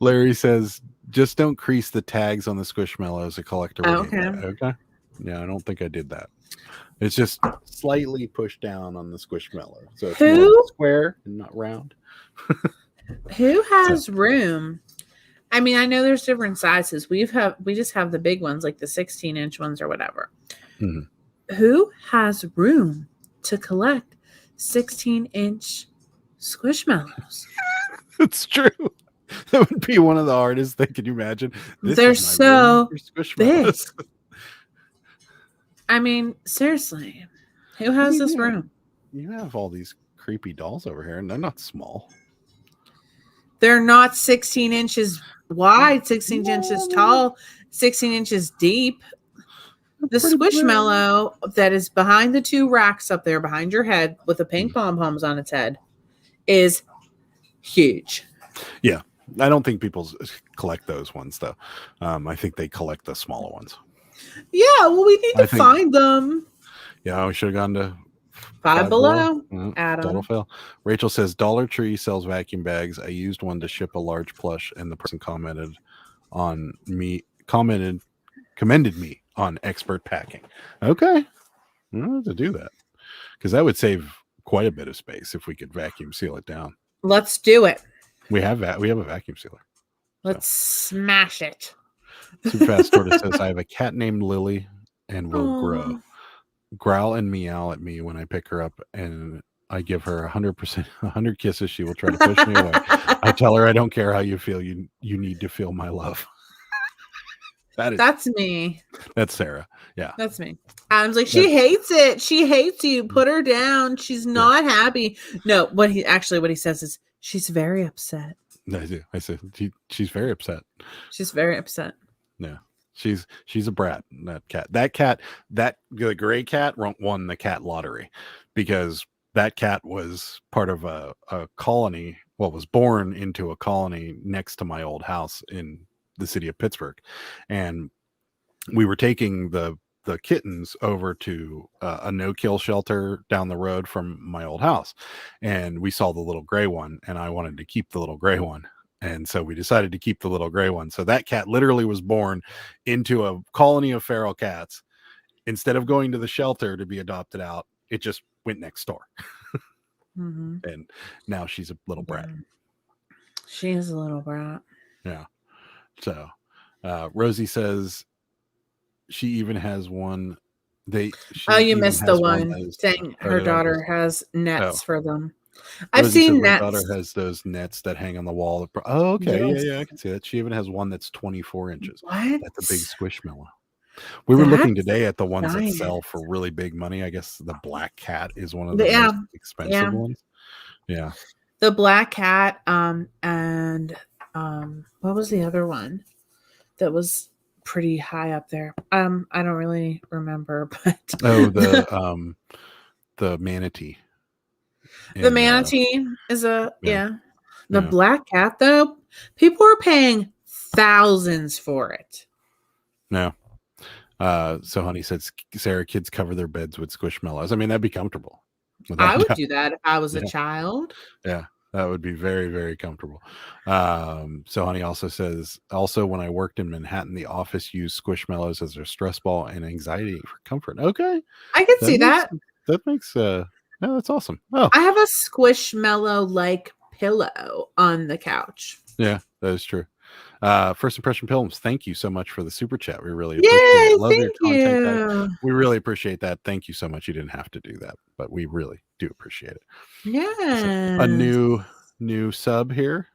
Larry says, just don't crease the tags on the Squishmallows. A collector. Okay. Yeah, I don't think I did that. It's just slightly pushed down on the Squishmallow. So it's more square and not round. Who has room? I mean, I know there's different sizes. We just have the big ones, like the 16-inch ones or whatever. Mm-hmm. Who has room to collect 16-inch Squishmallows? It's true. That would be one of the hardest things. Can you imagine? They're so big. I mean, seriously, who has this room? You have all these creepy dolls over here, and they're not small. They're not 16 inches wide, 16 inches tall, 16 inches deep. The Squishmallow that is behind the 2 racks up there behind your head with the pink pom-poms on its head is huge. Yeah. I don't think people collect those ones, though. I think they collect the smaller ones. Yeah, well, we need to find them. Yeah, we should have gone to Five Below. Adam. Total fail. Rachel says Dollar Tree sells vacuum bags. I used one to ship a large plush, and the person commended me on expert packing. Okay, I don't have to do that because that would save quite a bit of space if we could vacuum seal it down. Let's do it. We have a vacuum sealer. Let's smash it. Super Fast Tortoise says I have a cat named Lily and will growl and meow at me when I pick her up, and I give her 100 kisses. She will try to push me away. I tell her I don't care how you feel. You need to feel my love. That's me. That's Sarah. Yeah. That's me. Adam's like, she hates it. She hates you. Put her down. She's not happy. No, what he says is she's very upset. I do. I said she's very upset. She's very upset. Yeah. She's a brat. The gray cat won the cat lottery because that cat was part of a colony. Well, was born into a colony next to my old house in the city of Pittsburgh, and we were taking the kittens over to a no-kill shelter down the road from my old house, and we saw the little gray one, and I wanted to keep the little gray one, and so we decided to keep the little gray one. So that cat literally was born into a colony of feral cats. Instead of going to the shelter to be adopted out, it just went next door. And now she's a little brat. She is a little brat. Yeah. So Rosie says she even has one. You missed the one saying her daughter has nets for them. I've seen nets. Her daughter has those nets that hang on the wall. Oh, okay. Yes. Yeah, I can see that. She even has one that's 24 inches. What? That's a big Squishmallow. We were looking today at the ones that sell for really big money. I guess the black cat is one of the most expensive ones. Yeah. The black cat, and what was the other one that was pretty high up there? I don't really remember, but the manatee. The manatee is the black cat though. People are paying thousands for it. No. So honey says, Sarah, kids cover their beds with Squishmallows. I mean, that'd be comfortable. I would do that if I was a child. Yeah. That would be very, very comfortable. So honey also says, when I worked in Manhattan, the office used Squishmallows as their stress ball and anxiety for comfort. Okay. I can see that. That makes, that's awesome. Oh, I have a Squishmallow like pillow on the couch. Yeah, that is true. First Impression Films, thank you so much for the super chat. We really appreciate it. Love your content. We really appreciate that. Thank you so much. You didn't have to do that, but we really do appreciate it. Yeah. So, a new sub here.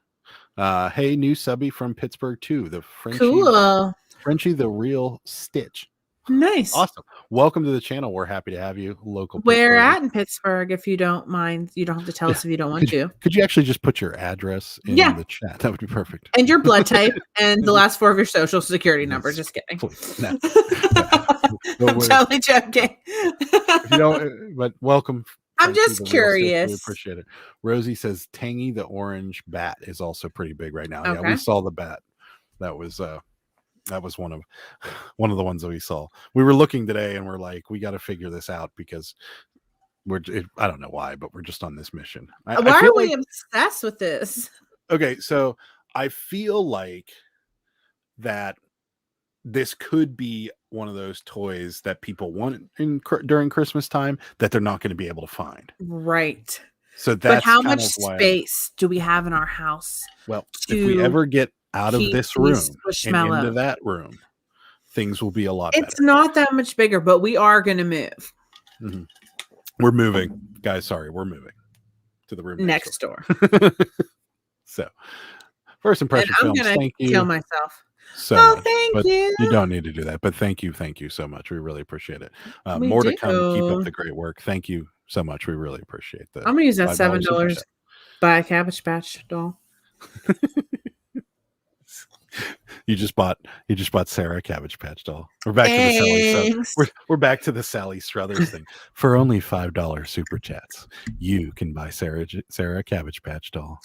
Hey, new subby from Pittsburgh too. The Frenchie, the real Stitch. Nice. Awesome. Welcome to the channel. We're happy to have you. Local. Where at in Pittsburgh, if you don't mind. You don't have to tell us if you don't want to. Could you actually just put your address in the chat? That would be perfect. And your blood type and the last 4 of your social security number. Just kidding. No. I'm totally joking. If you don't, but welcome. I'm just curious. We appreciate it. Rosie says Tangy the orange bat is also pretty big right now. Okay. Yeah, we saw the bat. That was one of the ones that we saw. We were looking today and we're like, we got to figure this out because I don't know why, but we're just on this mission. Why are we obsessed with this? Okay, so I feel like that this could be one of those toys that people want during Christmas time that they're not going to be able to find. Right. So that's but how much space do we have in our house? Well, if we ever get out of this room and into that room, things will be a lot better. It's not that much bigger, but we are going to move. Mm-hmm. We're moving, guys. Sorry, we're moving to the room next door. So, First Impression Films. I'm going to kill myself. Thank you. You don't need to do that, but thank you so much. We really appreciate it. More to come. Keep up the great work. Thank you so much. We really appreciate that. I'm going to use that $7 buy a Cabbage Patch doll. You just bought Sarah a Cabbage Patch doll. We're back to the Sally. We're back to the Sally Struthers thing. For only $5 super chats, you can buy Sarah a Cabbage Patch doll.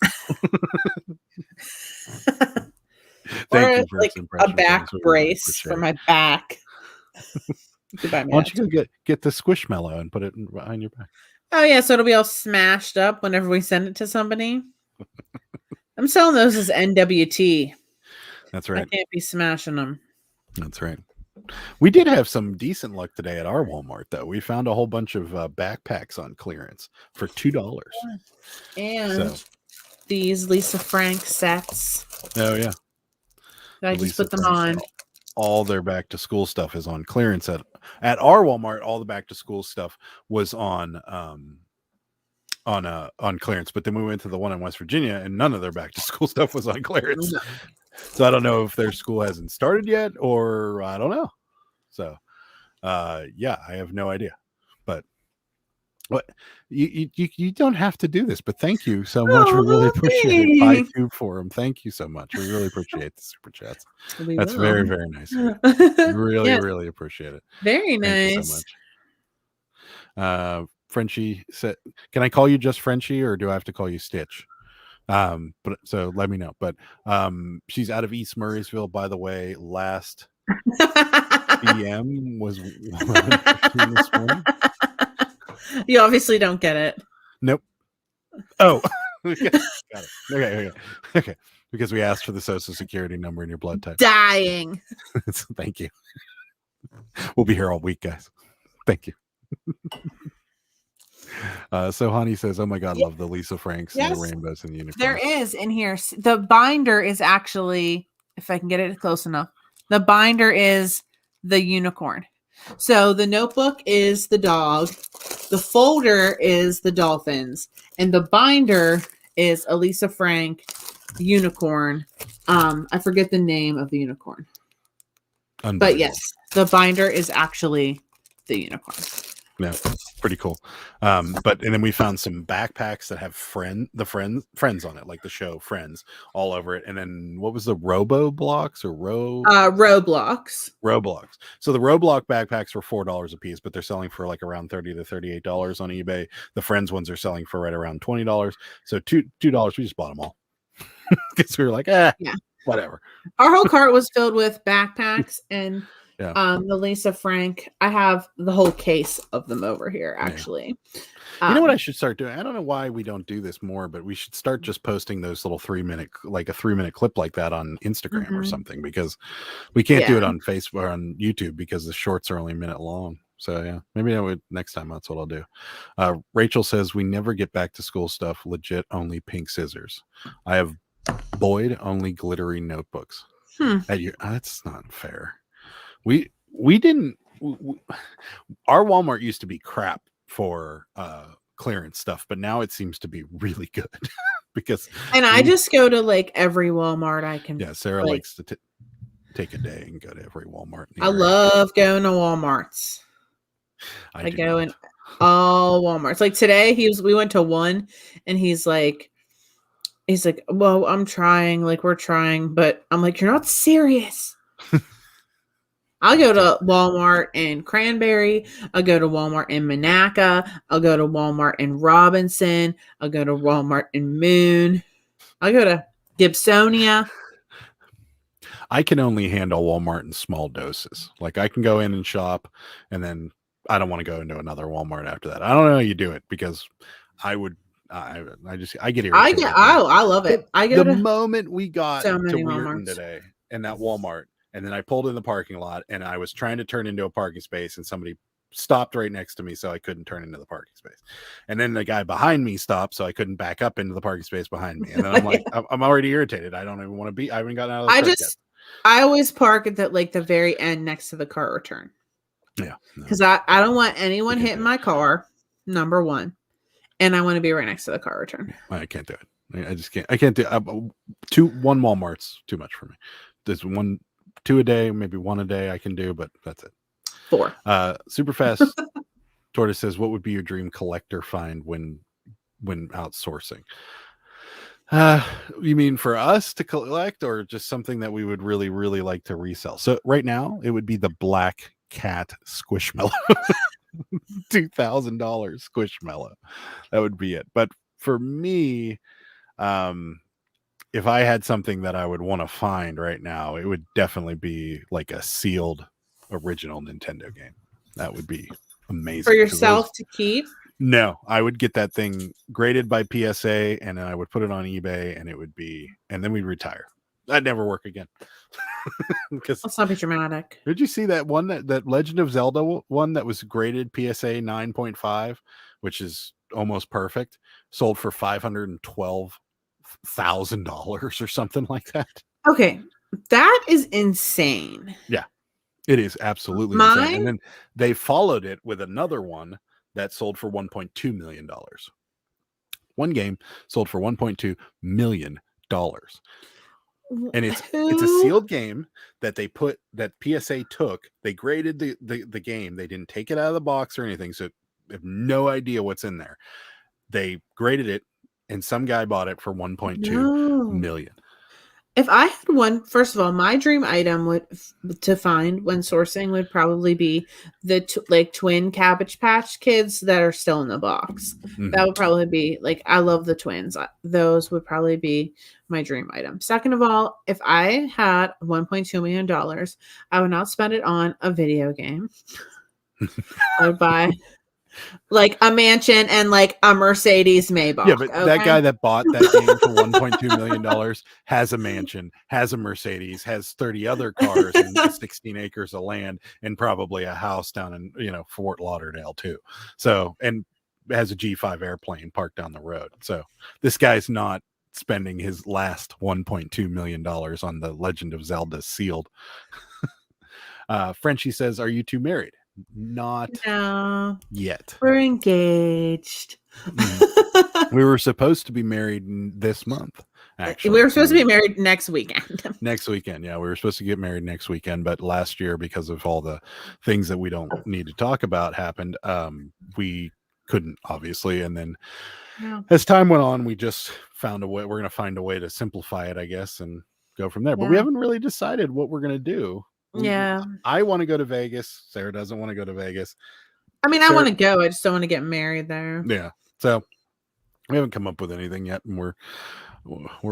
Thank you for like a back brace for my back. You could buy me Why don't you go get the Squish Mellow and put it behind your back? Oh yeah, so it'll be all smashed up whenever we send it to somebody. I'm selling those as NWT. That's right. I can't be smashing them. That's right. We did have some decent luck today at our Walmart, though. We found a whole bunch of backpacks on clearance for $2. And these Lisa Frank sets. Oh yeah. I just put them on. All their back to school stuff is on clearance at our Walmart. All the back to school stuff was on clearance, but then we went to the one in West Virginia and none of their back to school stuff was on clearance. No. So I don't know if their school hasn't started yet or I don't know. So yeah, I have no idea. But what you don't have to do this, but thank you so much. We really appreciate it. Buy two for them. Thank you so much. We really appreciate the super chats. That's very, very nice. Really, really appreciate it. Very nice. Thank you so much. Frenchie said, "Can I call you just Frenchie, or do I have to call you Stitch?" But so let me know. But she's out of East Murraysville, by the way. Last PM was 11:15 this morning. You obviously don't get it. Nope. Oh, got it. Okay. Because we asked for the social security number and your blood type. Dying. Thank you. We'll be here all week, guys. Thank you. So Honey says, "Oh my God, love the Lisa Franks and the rainbows and the unicorns." There is in here. The binder is actually, if I can get it close enough, the binder is the unicorn. So the notebook is the dog, the folder is the dolphins, and the binder is a Lisa Frank unicorn. I forget the name of the unicorn. But yes, the binder is actually the unicorn. Yeah, pretty cool. And then we found some backpacks that have friends on it, like the show Friends, all over it. And then what was the Roblox or Roblox. So the Roblox backpacks were $4 a piece, but they're selling for like around $30 to $38 on eBay. The Friends ones are selling for right around $20. So $2. We just bought them all because we were like, whatever. Our whole cart was filled with backpacks and. Yeah. The Lisa Frank, I have the whole case of them over here, actually. You know what I should start doing? I don't know why we don't do this more, but we should start just posting those little 3-minute, like a 3-minute clip like that on Instagram or something, because we can't do it on Facebook or on YouTube because the shorts are only a minute long. So yeah, maybe next time that's what I'll do. Rachel says, "We never get back to school stuff. Legit, only pink scissors. I have Boyd only glittery notebooks." That's not fair. We didn't. Our Walmart used to be crap for clearance stuff, but now it seems to be really good because. And I just go to like every Walmart I can. Yeah, Sarah likes to take a day and go to every Walmart. I love going to Walmarts. I go in all Walmarts. Like today, we went to one, and he's like, "Well, I'm trying. Like we're trying," but I'm like, "You're not serious." I'll go to Walmart in Cranberry. I'll go to Walmart in Monaca. I'll go to Walmart in Robinson. I'll go to Walmart in Moon. I'll go to Gibsonia. I can only handle Walmart in small doses. Like I can go in and shop, and then I don't want to go into another Walmart after that. I don't know how you do it because I would. I get irritated. I love it. The moment we got to Weirton today in that Walmart. And then I pulled in the parking lot and I was trying to turn into a parking space and somebody stopped right next to me. So I couldn't turn into the parking space. And then the guy behind me stopped. So I couldn't back up into the parking space behind me. And then I'm like, I'm already irritated. I don't even want to be, I haven't gotten out of the yet. I always park at the very end next to the cart return. Yeah. Because I don't want anyone hitting my car, number one. And I want to be right next to the cart return. I can't do it. I just can't. I can't do one Walmart's too much for me. There's 2 a day, maybe 1 a day I can do, but that's it. 4. Super fast. Tortoise says, "What would be your dream collector find when outsourcing?" You mean for us to collect, or just something that we would really, really like to resell? So right now, it would be the Black Cat Squishmallow, $2,000 Squishmallow. That would be it. But for me, if I had something that I would want to find right now, it would definitely be like a sealed original Nintendo game. That would be amazing. For yourself to keep? No, I would get that thing graded by PSA, and then I would put it on eBay, and then we'd retire. That'd never work again. Let's not be dramatic. Did you see that one that Legend of Zelda one that was graded PSA 9.5, which is almost perfect, sold for $512,000 or something like that? Okay, that is insane. Yeah, it is absolutely insane. And then they followed it with another one that sold for $1.2 million. One game sold for $1.2 million. And it's a sealed game that PSA took. They graded the game. They didn't take it out of the box or anything, so they have no idea what's in there. They graded it, and some guy bought it for $1.2 million. If I had one, first of all, my dream item to find when sourcing would probably be the twin Cabbage Patch Kids that are still in the box. Mm-hmm. That would probably be I love the twins. Those would probably be my dream item. Second of all, if I had $1.2 million, I would not spend it on a video game. I would buy a mansion and a Mercedes Maybach. Yeah, but that guy that bought that game for $1.2 million has a mansion, has a Mercedes, has 30 other cars and 16 acres of land, and probably a house down in Fort Lauderdale too. So, and has a G5 airplane parked down the road. So this guy's not spending his last $1.2 million on the Legend of Zelda sealed. Frenchie says, "Are you two married?" Not yet. We're engaged. We were supposed to be married this month. Actually, we were supposed to be married next weekend. Next weekend, yeah, we were supposed to get married next weekend, but last year, because of all the things that we don't need to talk about happened, we couldn't, obviously. And then as time went on, we just found a way. We're going to find a way to simplify it, I guess, and go from there. But we haven't really decided what we're going to do. Yeah, I want to go to Vegas. Sarah doesn't want to go to Vegas. I mean, I want to go. I just don't want to get married there. Yeah. So we haven't come up with anything yet, and we're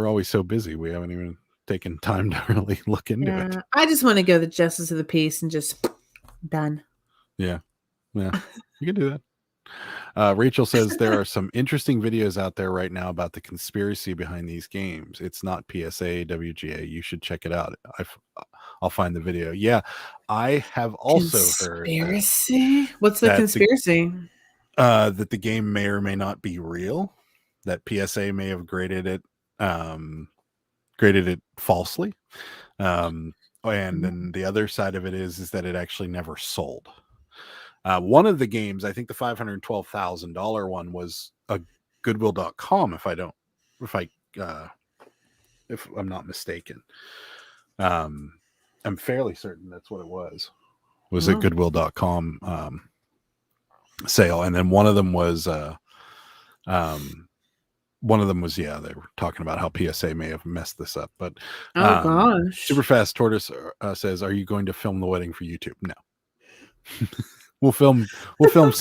always so busy. We haven't even taken time to really look into it. I just want to go the justice of the peace and just done. Yeah. You can do that. Rachel says there are some interesting videos out there right now about the conspiracy behind these games. It's not PSA, WGA. You should check it out. I'll find the video. Yeah, I have also heard conspiracy. What's the conspiracy? That the game may or may not be real. That PSA may have graded it falsely. And then the other side of it is that it actually never sold. One of the games, I think the $512,000 one, was a Goodwill.com. If I'm not mistaken, I'm fairly certain that's what it was. Was a Goodwill.com sale, and then one of them was they were talking about how PSA may have messed this up. But gosh, Superfast Tortoise says, "Are you going to film the wedding for YouTube?" No. We'll film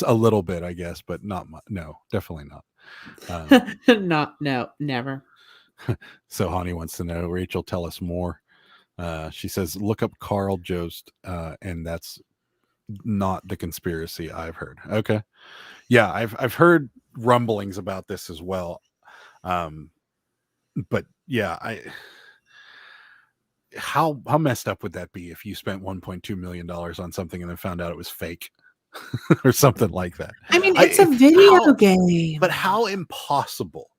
a little bit, I guess, but not much. No, definitely not. No, never. So Hani wants to know, Rachel, tell us more. She says, look up Carl Jost, and that's not the conspiracy I've heard. Okay. Yeah, I've heard rumblings about this as well. But yeah, how messed up would that be if you spent $1.2 million on something and then found out it was fake? Or something like that. I mean, it's a video game. But how impossible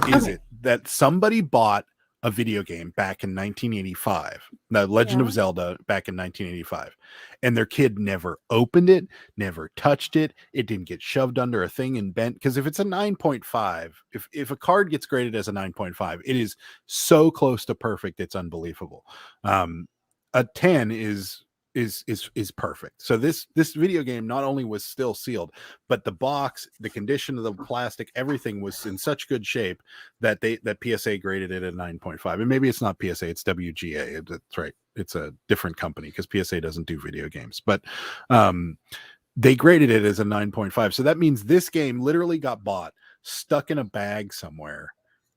is it that somebody bought a video game back in 1985, the Legend of Zelda back in 1985, and their kid never opened it, never touched it, it didn't get shoved under a thing and bent? Because if it's a 9.5, if a card gets graded as a 9.5, it is so close to perfect, it's unbelievable. A 10 is perfect. So this video game not only was still sealed, but the box, the condition of the plastic, everything was in such good shape that PSA graded it at 9.5. And maybe it's not PSA, it's WGA. That's right. It's a different company because PSA doesn't do video games. But they graded it as a 9.5. So that means this game literally got bought, stuck in a bag somewhere,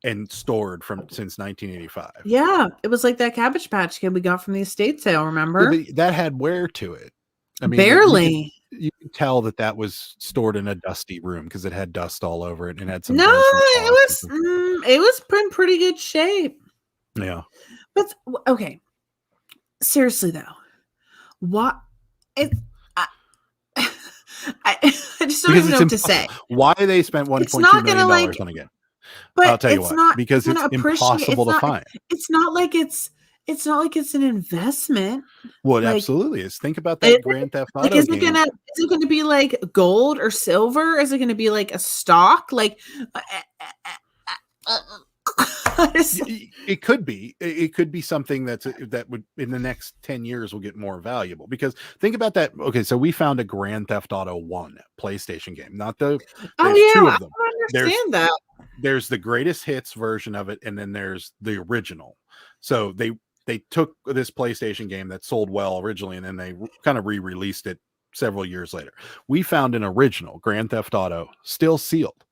and stored since 1985. Yeah, it was like that Cabbage Patch Kid we got from the estate sale, remember? Yeah, that had wear to it. I mean, barely. You could tell that was stored in a dusty room because it had dust all over it and had some. No, it was in pretty good shape. Yeah. But okay. Seriously though, what it? I just don't even know what to say. Why they spent $1.2 million on a game? But I'll tell you why. Because it's impossible to find. It's not like it's an investment. Well, it absolutely is. Think about that Grand Theft Auto game. Is it gonna be like gold or silver? Is it gonna be like a stock? Like it could be. It could be something that would in the next 10 years will get more valuable. Because think about that. Okay, so we found a Grand Theft Auto 1 PlayStation game. Not the there's two of them. I understand that. There's the greatest hits version of it, and then there's the original. So they took this PlayStation game that sold well originally, and then they kind of re-released it several years later. We found an original Grand Theft Auto still sealed.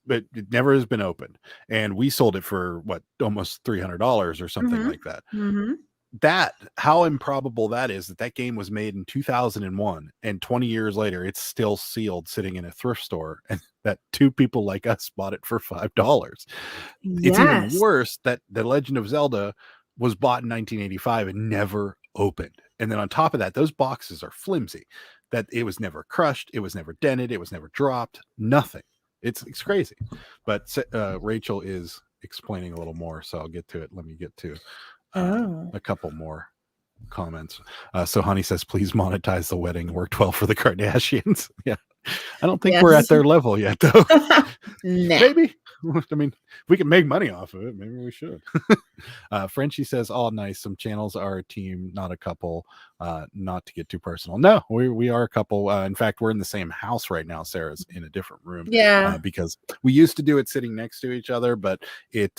But it never has been opened, and we sold it for almost $300 or something like that. How improbable that is that game was made in 2001, and 20 years later it's still sealed sitting in a thrift store, and that two people like us bought it for $5. It's even worse that The Legend of Zelda was bought in 1985 and never opened, and then on top of that, those boxes are flimsy, that it was never crushed, it was never dented, it was never dropped, nothing. It's crazy. But Rachel is explaining a little more, so I'll get to it. Let me get to a couple more comments. So Honey says, please monetize the wedding. Worked well for the Kardashians. Yeah. I don't think we're at their level yet, though. Maybe. I mean, if we can make money off of it, maybe we should. Frenchie says, all nice. Some channels are a team, not a couple. Not to get too personal. No, we are a couple. In fact, we're in the same house right now. Sarah's in a different room. Yeah. Because we used to do it sitting next to each other, but it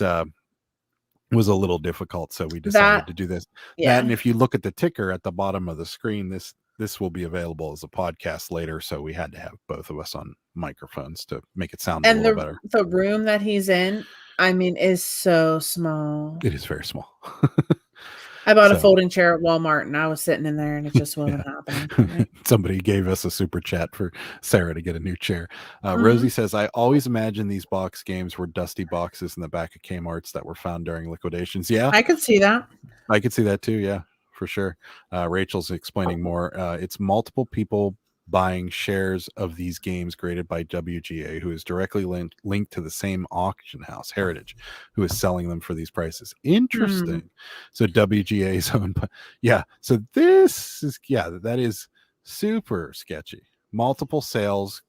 was a little difficult. So we decided to do this. Yeah. And if you look at the ticker at the bottom of the screen, this will be available as a podcast later. So we had to have both of us on microphones to make it sound a little better. The room that he's in, I mean, is so small. It is very small. I bought a folding chair at Walmart, and I was sitting in there, and it just wasn't happening. Right? Somebody gave us a super chat for Sarah to get a new chair. Rosie says, I always imagine these box games were dusty boxes in the back of Kmart's that were found during liquidations. Yeah. I could see that. I could see that too. Yeah, for sure. Rachel's explaining more. It's multiple people buying shares of these games graded by WGA, who is directly linked to the same auction house, Heritage, who is selling them for these prices. Interesting. So WGA's own. Yeah. So that is super sketchy. Multiple sales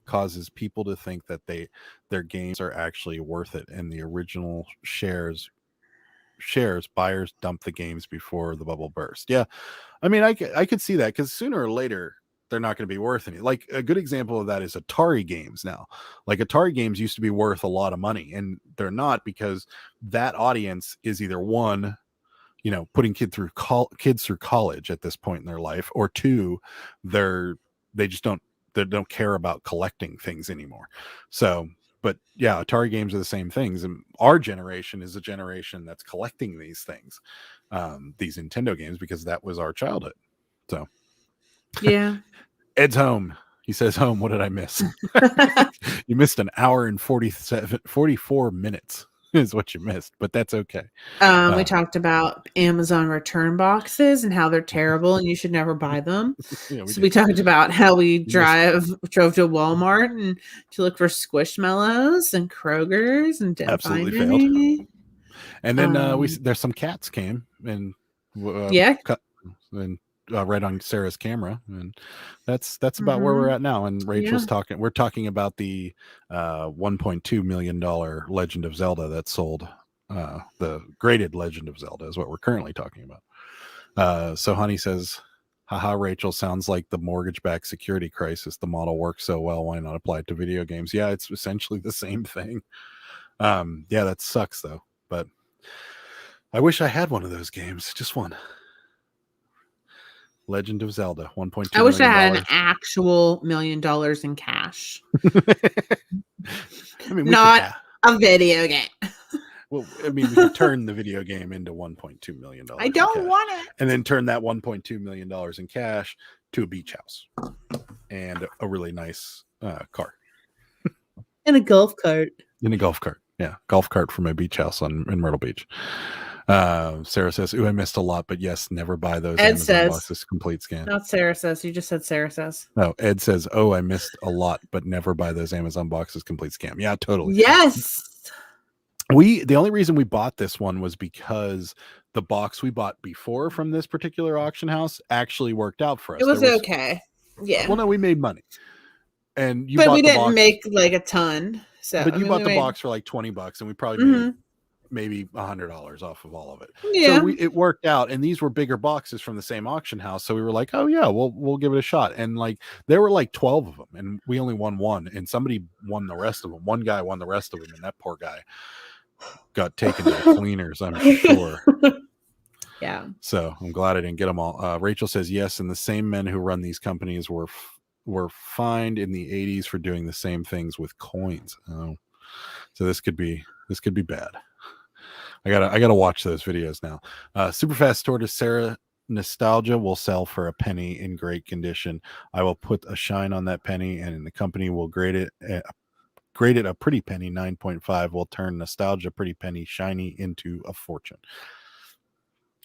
causes people to think that their games are actually worth it, and the original shares buyers dump the games before the bubble burst. Yeah. I mean, I could see that, because sooner or later they're not going to be worth any. Like a good example of that is Atari games now. Like Atari games used to be worth a lot of money, and they're not, because that audience is either one, putting kids through college at this point in their life, or two, they don't care about collecting things anymore. So, but yeah, Atari games are the same things. And our generation is a generation that's collecting these things, these Nintendo games, because that was our childhood. So yeah. Ed's home. He says, home, what did I miss? You missed an hour and 44 minutes is what you missed, but that's okay. We talked about Amazon return boxes and how they're terrible and you should never buy them. We talked about how we drove to Walmart and to look for Squishmallows and Kroger's and didn't find any. And then there's some cats came and right on Sarah's camera, and that's about where we're at now. And Rachel's we're talking about the $1.2 million Legend of Zelda that sold. The graded Legend of Zelda is what we're currently talking about. So Honey says, haha, Rachel, sounds like the mortgage-backed security crisis. The model works so well, why not apply it to video games? Yeah, it's essentially the same thing. Yeah, that sucks though, but I wish I had one of those games, just one. Legend of Zelda, $1.2 I wish I had an actual $1 million in cash. I mean, not a video game. Well, I mean, we could turn the video game into $1.2 million. I don't want it. And then turn that $1.2 million in cash to a beach house and a really nice car. And a golf cart. In a golf cart. Yeah. Golf cart from my beach house in Myrtle Beach. Sarah says, "Ooh, I missed a lot, but yes, never buy those Ed Amazon says, boxes complete scan." Not Sarah says. You just said Sarah says. No, Ed says, "Oh, I missed a lot, but never buy those Amazon boxes complete scam." Yeah, totally. Yes. The only reason we bought this one was because the box we bought before from this particular auction house actually worked out for us. It was okay. Yeah. Well, no, we made money. And but we didn't make like a ton. So but you bought the box for like $20 and we probably made maybe $100 off of all of it. Yeah. So it worked out, and these were bigger boxes from the same auction house. So we were like, oh yeah, we'll give it a shot. And like there were like 12 of them, and we only won one, and somebody won the rest of them. One guy won the rest of them, and that poor guy got taken to the cleaners, I'm sure. Yeah. So I'm glad I didn't get them all. Rachel says yes, and the same men who run these companies were fined in the 80s for doing the same things with coins. Oh, so this could be bad. I gotta watch those videos now. Superfast Tortoise Sarah, nostalgia will sell for a penny in great condition. I will put a shine on that penny, and the company will grade it a pretty penny 9.5. Will turn nostalgia pretty penny shiny into a fortune.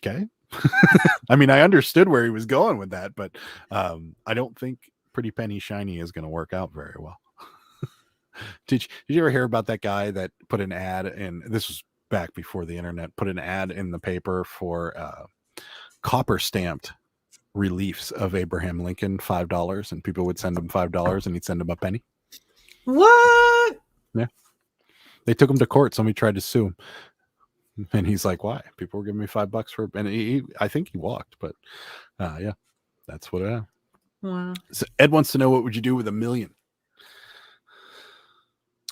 Okay. I mean, I understood where he was going with that, but I don't think pretty penny shiny is going to work out very well. Did you ever hear about that guy that put an ad in? This was back before the internet. Put an ad in the paper for copper stamped reliefs of Abraham Lincoln, $5, and people would send him $5, and he'd send him a penny. What? Yeah, they took him to court. Somebody tried to sue him, and he's like, "Why? People were giving me $5 for," and I think he walked, but yeah, that's what it is. Wow. So Ed wants to know, what would you do with $1 million?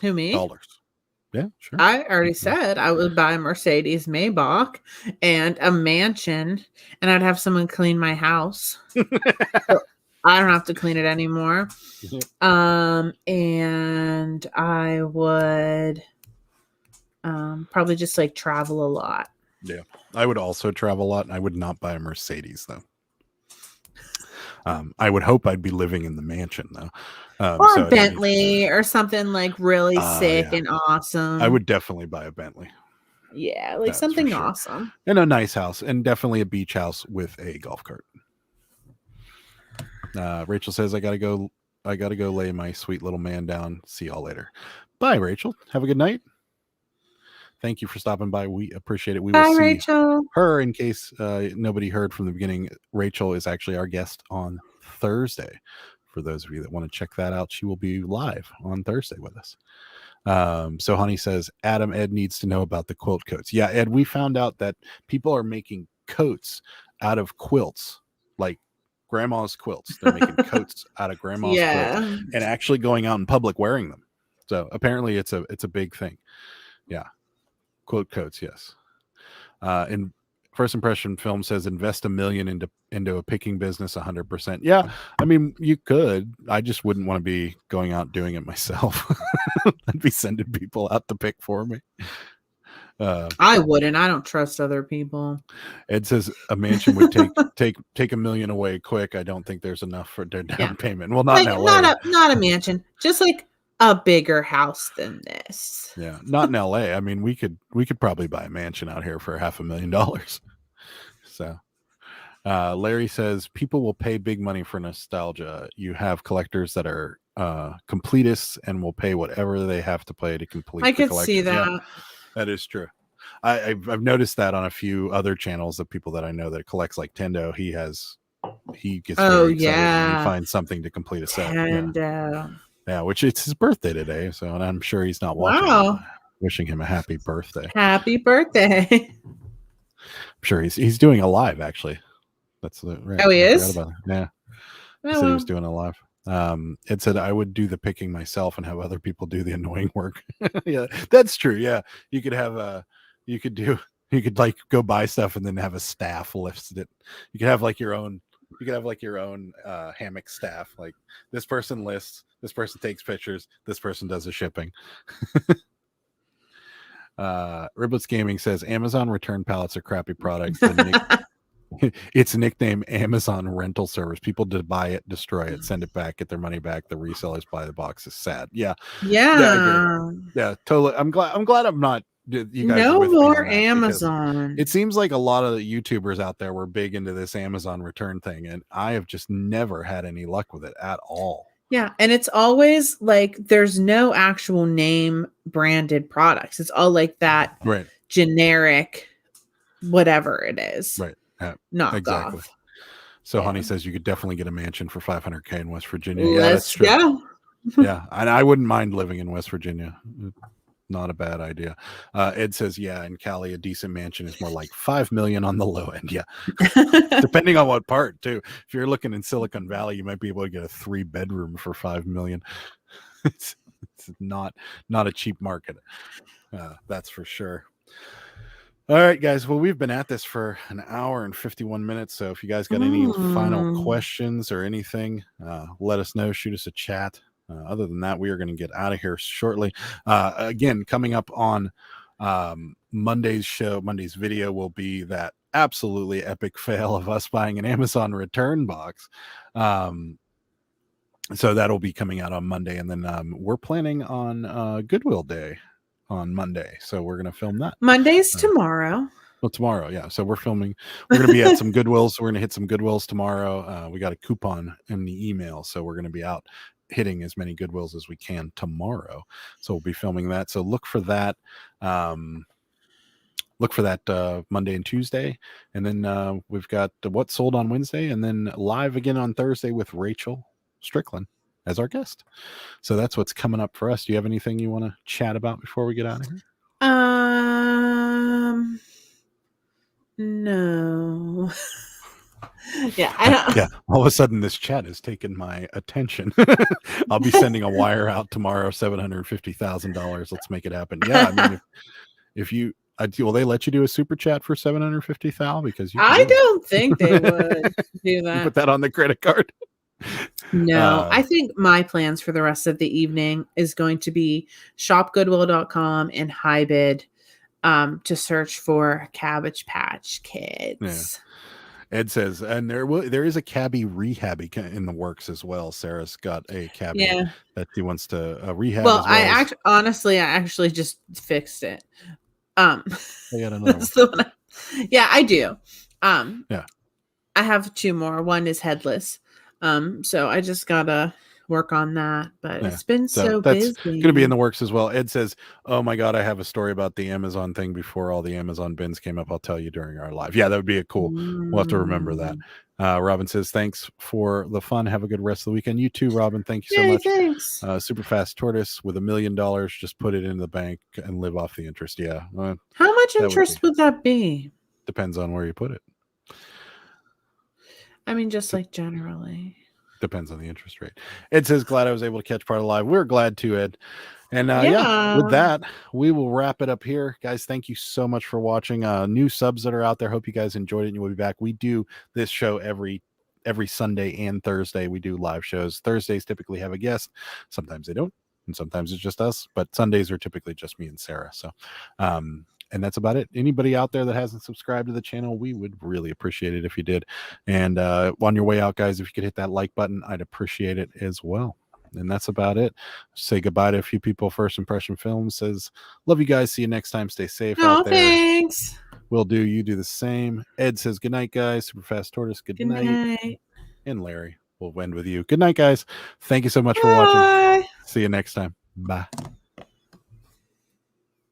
Who, me? Dollars. Yeah, sure. I already said I would buy a Mercedes Maybach and a mansion, and I'd have someone clean my house. So I don't have to clean it anymore. And I would probably just like travel a lot. Yeah, I would also travel a lot, and I would not buy a Mercedes though. I would hope I'd be living in the mansion though. Or a Bentley or something like really sick and awesome. I would definitely buy a Bentley. Yeah, like that's something awesome. And a nice house, and definitely a beach house with a golf cart. Rachel says, I gotta go lay my sweet little man down. See y'all later. Bye, Rachel. Have a good night. Thank you for stopping by. We appreciate it. We will see Rachel. Her, in case nobody heard from the beginning. Rachel is actually our guest on Thursday. For those of you that want to check that out, she will be live on Thursday with us. So Honey says, Adam, Ed needs to know about the quilt coats. Yeah, Ed, we found out that people are making coats out of quilts, like grandma's quilts. They're making coats out of grandma's quilts and actually going out in public wearing them. So apparently it's a big thing. Yeah. Quilt coats, yes. And First Impression Film says invest $1 million into a picking business 100%. Yeah, I mean, you could. I just wouldn't want to be going out doing it myself. I'd be sending people out to pick for me. I wouldn't. I don't trust other people. Ed says a mansion would take $1 million away quick. I don't think there's enough for their down payment. Well, not in LA. Not a mansion. Just like a bigger house than this. Yeah, not in LA. I mean, we could probably buy a mansion out here for $500,000. So, Larry says people will pay big money for nostalgia. You have collectors that are completists and will pay whatever they have to pay to complete. I could see that. Yeah, that is true. I've noticed that on a few other channels of people that I know that collects, like Tendo. He gets very excited when he finds something to complete a set. Tendo. Yeah, which it's his birthday today, so and I'm sure he's not watching. Wow. Wishing him a happy birthday. Happy birthday. I'm sure he's doing a live, actually. That's right. Oh, he is? Yeah. He said he was doing a live. It said I would do the picking myself and have other people do the annoying work. Yeah, that's true. Yeah. You could like go buy stuff and then have a staff lift it. You could have like your own hammock staff. Like this person lists, this person takes pictures, this person does the shipping. Riblets Gaming says Amazon return pallets are crappy products. It's nickname Amazon rental service. People to buy it, destroy it, send it back, get their money back. The resellers buy the box. Is sad. Yeah, I agree. Yeah, totally. I'm glad I'm not. You guys no are with more me on that, Amazon. it seems like a lot of the YouTubers out there were big into this Amazon return thing, and I have just never had any luck with it at all. Yeah, and it's always like there's no actual name branded products. It's all like that generic, whatever it is. Right. Knockoff. Exactly. So Honey says you could definitely get a mansion for $500K in West Virginia. Let's go. Yeah, and I wouldn't mind living in West Virginia. Not a bad idea. Ed says, yeah, in Cali, a decent mansion is more like 5 million on the low end. Yeah. Depending on what part, too. If you're looking in Silicon Valley, you might be able to get a 3-bedroom for 5 million. It's not a cheap market. That's for sure. All right, guys. Well, we've been at this for an hour and 51 minutes. So if you guys got any final questions or anything, let us know. Shoot us a chat. Other than that, we are going to get out of here shortly. Again, coming up on Monday's video will be that absolutely epic fail of us buying an Amazon return box. So that'll be coming out on Monday. And then we're planning on Goodwill Day on Monday. So we're going to film that. Monday's tomorrow. Well, tomorrow, yeah. So we're going to be at some Goodwills. We're going to hit some Goodwills tomorrow. We got a coupon in the email. So we're going to be out hitting as many Goodwills as we can tomorrow. So we'll be filming that. So look for that. Monday and Tuesday. And then we've got What Sold on Wednesday, and then live again on Thursday with Rachel Strickland as our guest. So that's what's coming up for us. Do you have anything you want to chat about before we get out of here? No. Yeah, yeah. All of a sudden, this chat has taken my attention. I'll be sending a wire out tomorrow, $750,000. Let's make it happen. Yeah, I mean, if you will they let you do a super chat for $750,000? Because I don't think they would do that. Put that on the credit card. No, I think my plans for the rest of the evening is going to be shopgoodwill.com and HiBid to search for Cabbage Patch Kids. Yeah. Ed says, and there is a cabbie rehab in the works as well. Sarah's got a cabbie that he wants to rehab. Well, I actually just fixed it. I got another one. Yeah, I do. Yeah, I have 2 more. One is headless. So I just gotta work on that, but it's been so busy. That's going to be in the works as well. Ed says, oh my God, I have a story about the Amazon thing before all the Amazon bins came up. I'll tell you during our live. Yeah, that would be a cool. We'll have to remember that. Robin says, thanks for the fun. Have a good rest of the weekend. You too, Robin. Thank you so much. Thanks. Super fast tortoise with $1 million. Just put it in the bank and live off the interest. Yeah. How much interest would that be? Depends on where you put it. I mean, just like generally. Depends on the interest rate. Ed says, glad I was able to catch part of live. We're glad to, Ed. And with that, we will wrap it up here. Guys, thank you so much for watching. New subs that are out there. Hope you guys enjoyed it and you will be back. We do this show every Sunday and Thursday. We do live shows. Thursdays typically have a guest. Sometimes they don't. And sometimes it's just us. But Sundays are typically just me and Sarah. So, and that's about it. Anybody out there that hasn't subscribed to the channel, we would really appreciate it if you did. And on your way out, guys, if you could hit that like button, I'd appreciate it as well. And that's about it. Say goodbye to a few people. First Impression Films says, love you guys. See you next time. Stay safe out there. Thanks. Will do. You do the same. Ed says, good night, guys. Super Fast Tortoise, good night. And Larry will end with you. Good night, guys. Thank you so much for watching. See you next time. Bye.